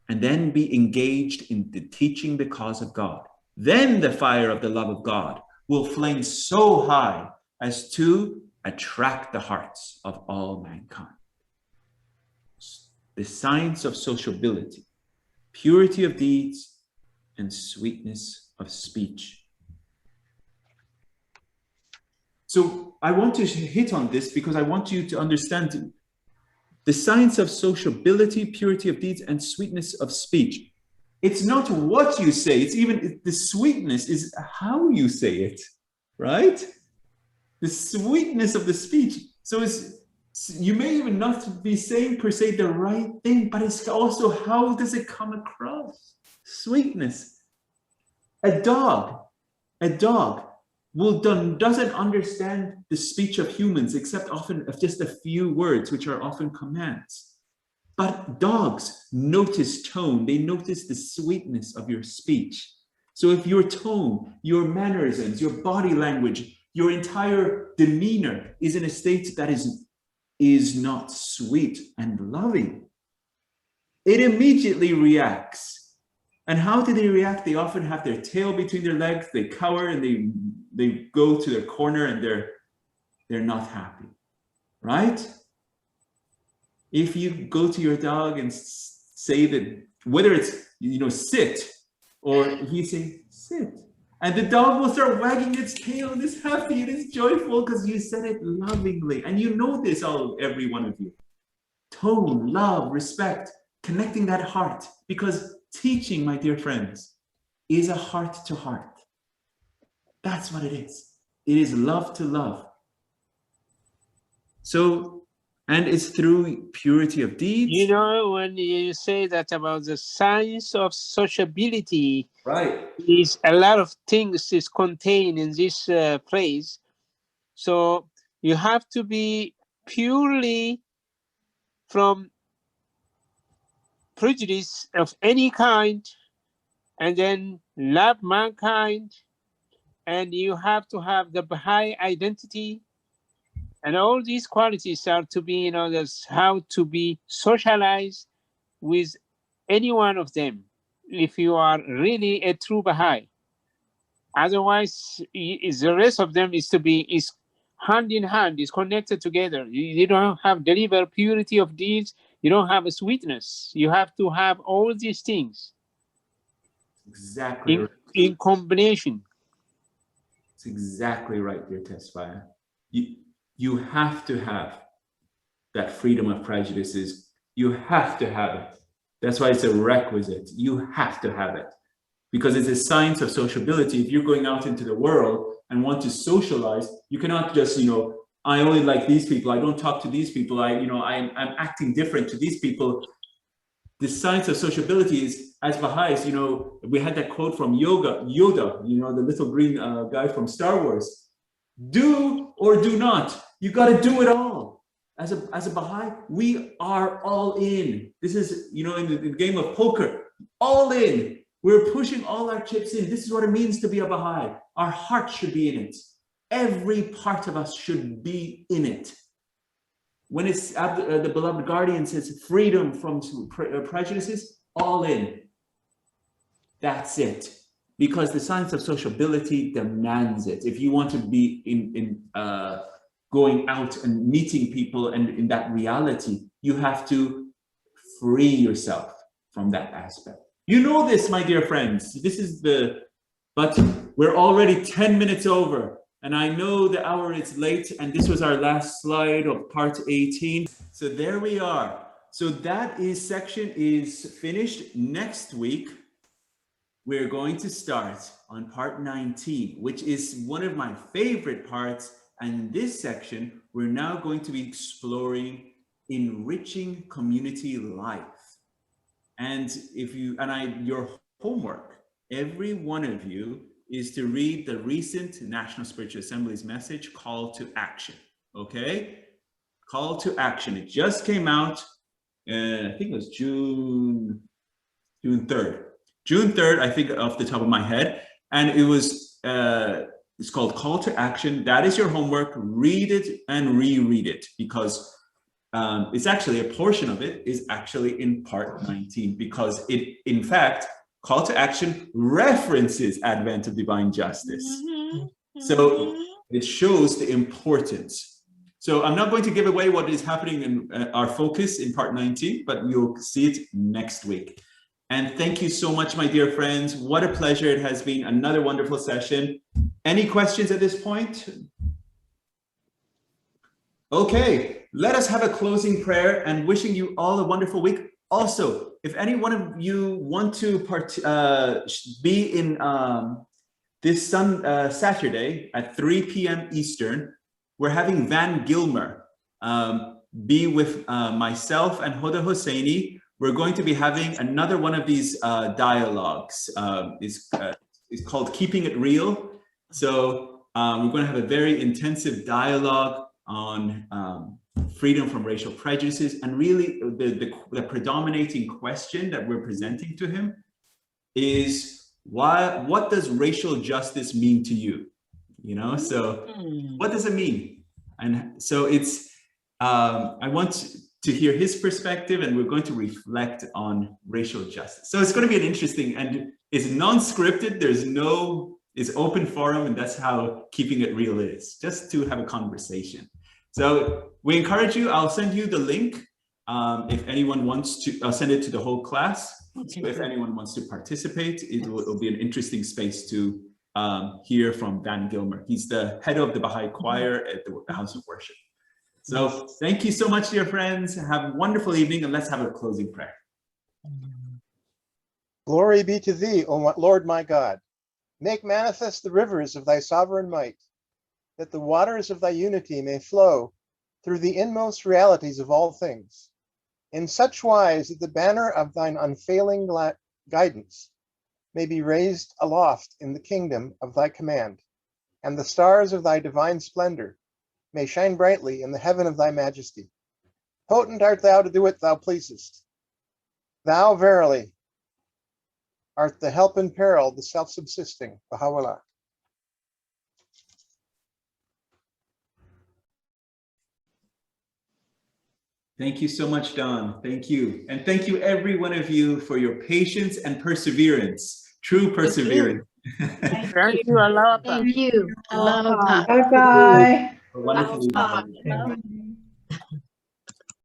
and then be engaged in teaching the cause of God. Then the fire of the love of God will flame so high as to attract the hearts of all mankind. The science of sociability, purity of deeds, and sweetness of speech. So I want to hit on this because I want you to understand the science of sociability, purity of deeds, and sweetness of speech. It's not what you say, it's even the sweetness is how you say it, right? The sweetness of the speech. So You may even not be saying per se the right thing, but it's also how does it come across? Sweetness. A dog doesn't understand the speech of humans except often of just a few words, which are often commands. But dogs notice tone. They notice the sweetness of your speech. So if your tone, your mannerisms, your body language, your entire demeanor is in a state that is not sweet and loving, it immediately reacts. And how do they react? They often have their tail between their legs, they cower and they go to their corner and they're not happy, right? If you go to your dog and say that, whether it's, sit, or if you say, sit, and the dog will start wagging its tail and it's happy and it's joyful because you said it lovingly. And you know this, every one of you. Tone, love, respect, connecting that heart. Because teaching, my dear friends, is a heart to heart. That's what it is. It is love to love. So, and it's through purity of deeds. You know, when you say that about the science of sociability, right, is a lot of things is contained in this phrase. So you have to be purely from prejudice of any kind, and then love mankind, and you have to have the Baha'i identity, and all these qualities are to be, that's how to be socialized with any one of them, if you are really a true Baha'i. Otherwise, the rest of them is hand in hand, is connected together. You don't have deliver purity of deeds. You don't have a sweetness. You have to have all these things. Exactly. In combination. It's exactly right, dear Tesfaya. You have to have that freedom of prejudices. You have to have it. That's why it's a requisite. You have to have it. Because it's a science of sociability. If you're going out into the world and want to socialize, you cannot just, I only like these people. I don't talk to these people. I'm acting different to these people. The science of sociability is, as Baha'is, we had that quote from Yoda, the little green guy from Star Wars. Do or do not. You got to do it all. As a Baha'i, we are all in. This is, in the game of poker, all in. We're pushing all our chips in. This is what it means to be a Baha'i. Our heart should be in it. Every part of us should be in it. When it's the beloved guardian says freedom from prejudices, all in. That's it. Because the science of sociability demands it. If you want to be in going out and meeting people and in that reality, you have to free yourself from that aspect. You know this, my dear friends. But we're already 10 minutes over. And I know the hour is late, and this was our last slide of part 18. So there we are. So that section is finished. Next week, we're going to start on part 19, which is one of my favorite parts. And in this section, we're now going to be exploring enriching community life. And your homework, every one of you, is to read the recent National Spiritual Assembly's message, Call to Action, okay? Call to Action. It just came out, I think it was June 3rd. June 3rd, I think, off the top of my head. And it was, it's called Call to Action. That is your homework. Read it and reread it, because it's actually, a portion of it is actually in part 19, because it, in fact, Call to Action references Advent of Divine Justice. So it shows the importance. So I'm not going to give away what is happening in our focus in part 19, but you'll see it next week. And thank you so much, my dear friends. What a pleasure it has been. Another wonderful session. Any questions at this point? Okay, let us have a closing prayer, and wishing you all a wonderful week. Also, if any one of you want to be in this Saturday at 3 p.m. Eastern, we're having Van Gilmer be with myself and Hoda Hosseini. We're going to be having another one of these dialogues. It's called Keeping It Real. So we're going to have a very intensive dialogue on freedom from racial prejudices, and really the predominating question that we're presenting to him is what does racial justice mean to you? You know, so what does it mean? And so it's I want to hear his perspective, and we're going to reflect on racial justice. So it's going to be an interesting, and it's non-scripted. It's open forum, and that's how Keeping It Real is, just to have a conversation. So we encourage you. I'll send you the link if anyone wants to. I'll send it to the whole class. So if anyone wants to participate, it'll be an interesting space to hear from Dan Gilmer. He's the head of the Baha'i Choir at the House of Worship. So thank you so much, dear friends. Have a wonderful evening, and let's have a closing prayer. Glory be to thee, O Lord my God. Make manifest the rivers of thy sovereign might, that the waters of thy unity may flow through the inmost realities of all things, in such wise that the banner of thine unfailing guidance may be raised aloft in the kingdom of thy command, and the stars of thy divine splendor may shine brightly in the heaven of thy majesty. Potent art thou to do what thou pleasest. Thou verily art the help in peril, the self-subsisting Baha'u'llah. Thank you so much, Don. Thank you. And thank you, every one of you, for your patience and perseverance, true perseverance. Thank you, Allah. Thank you. Aloha. Bye-bye. Wonderful.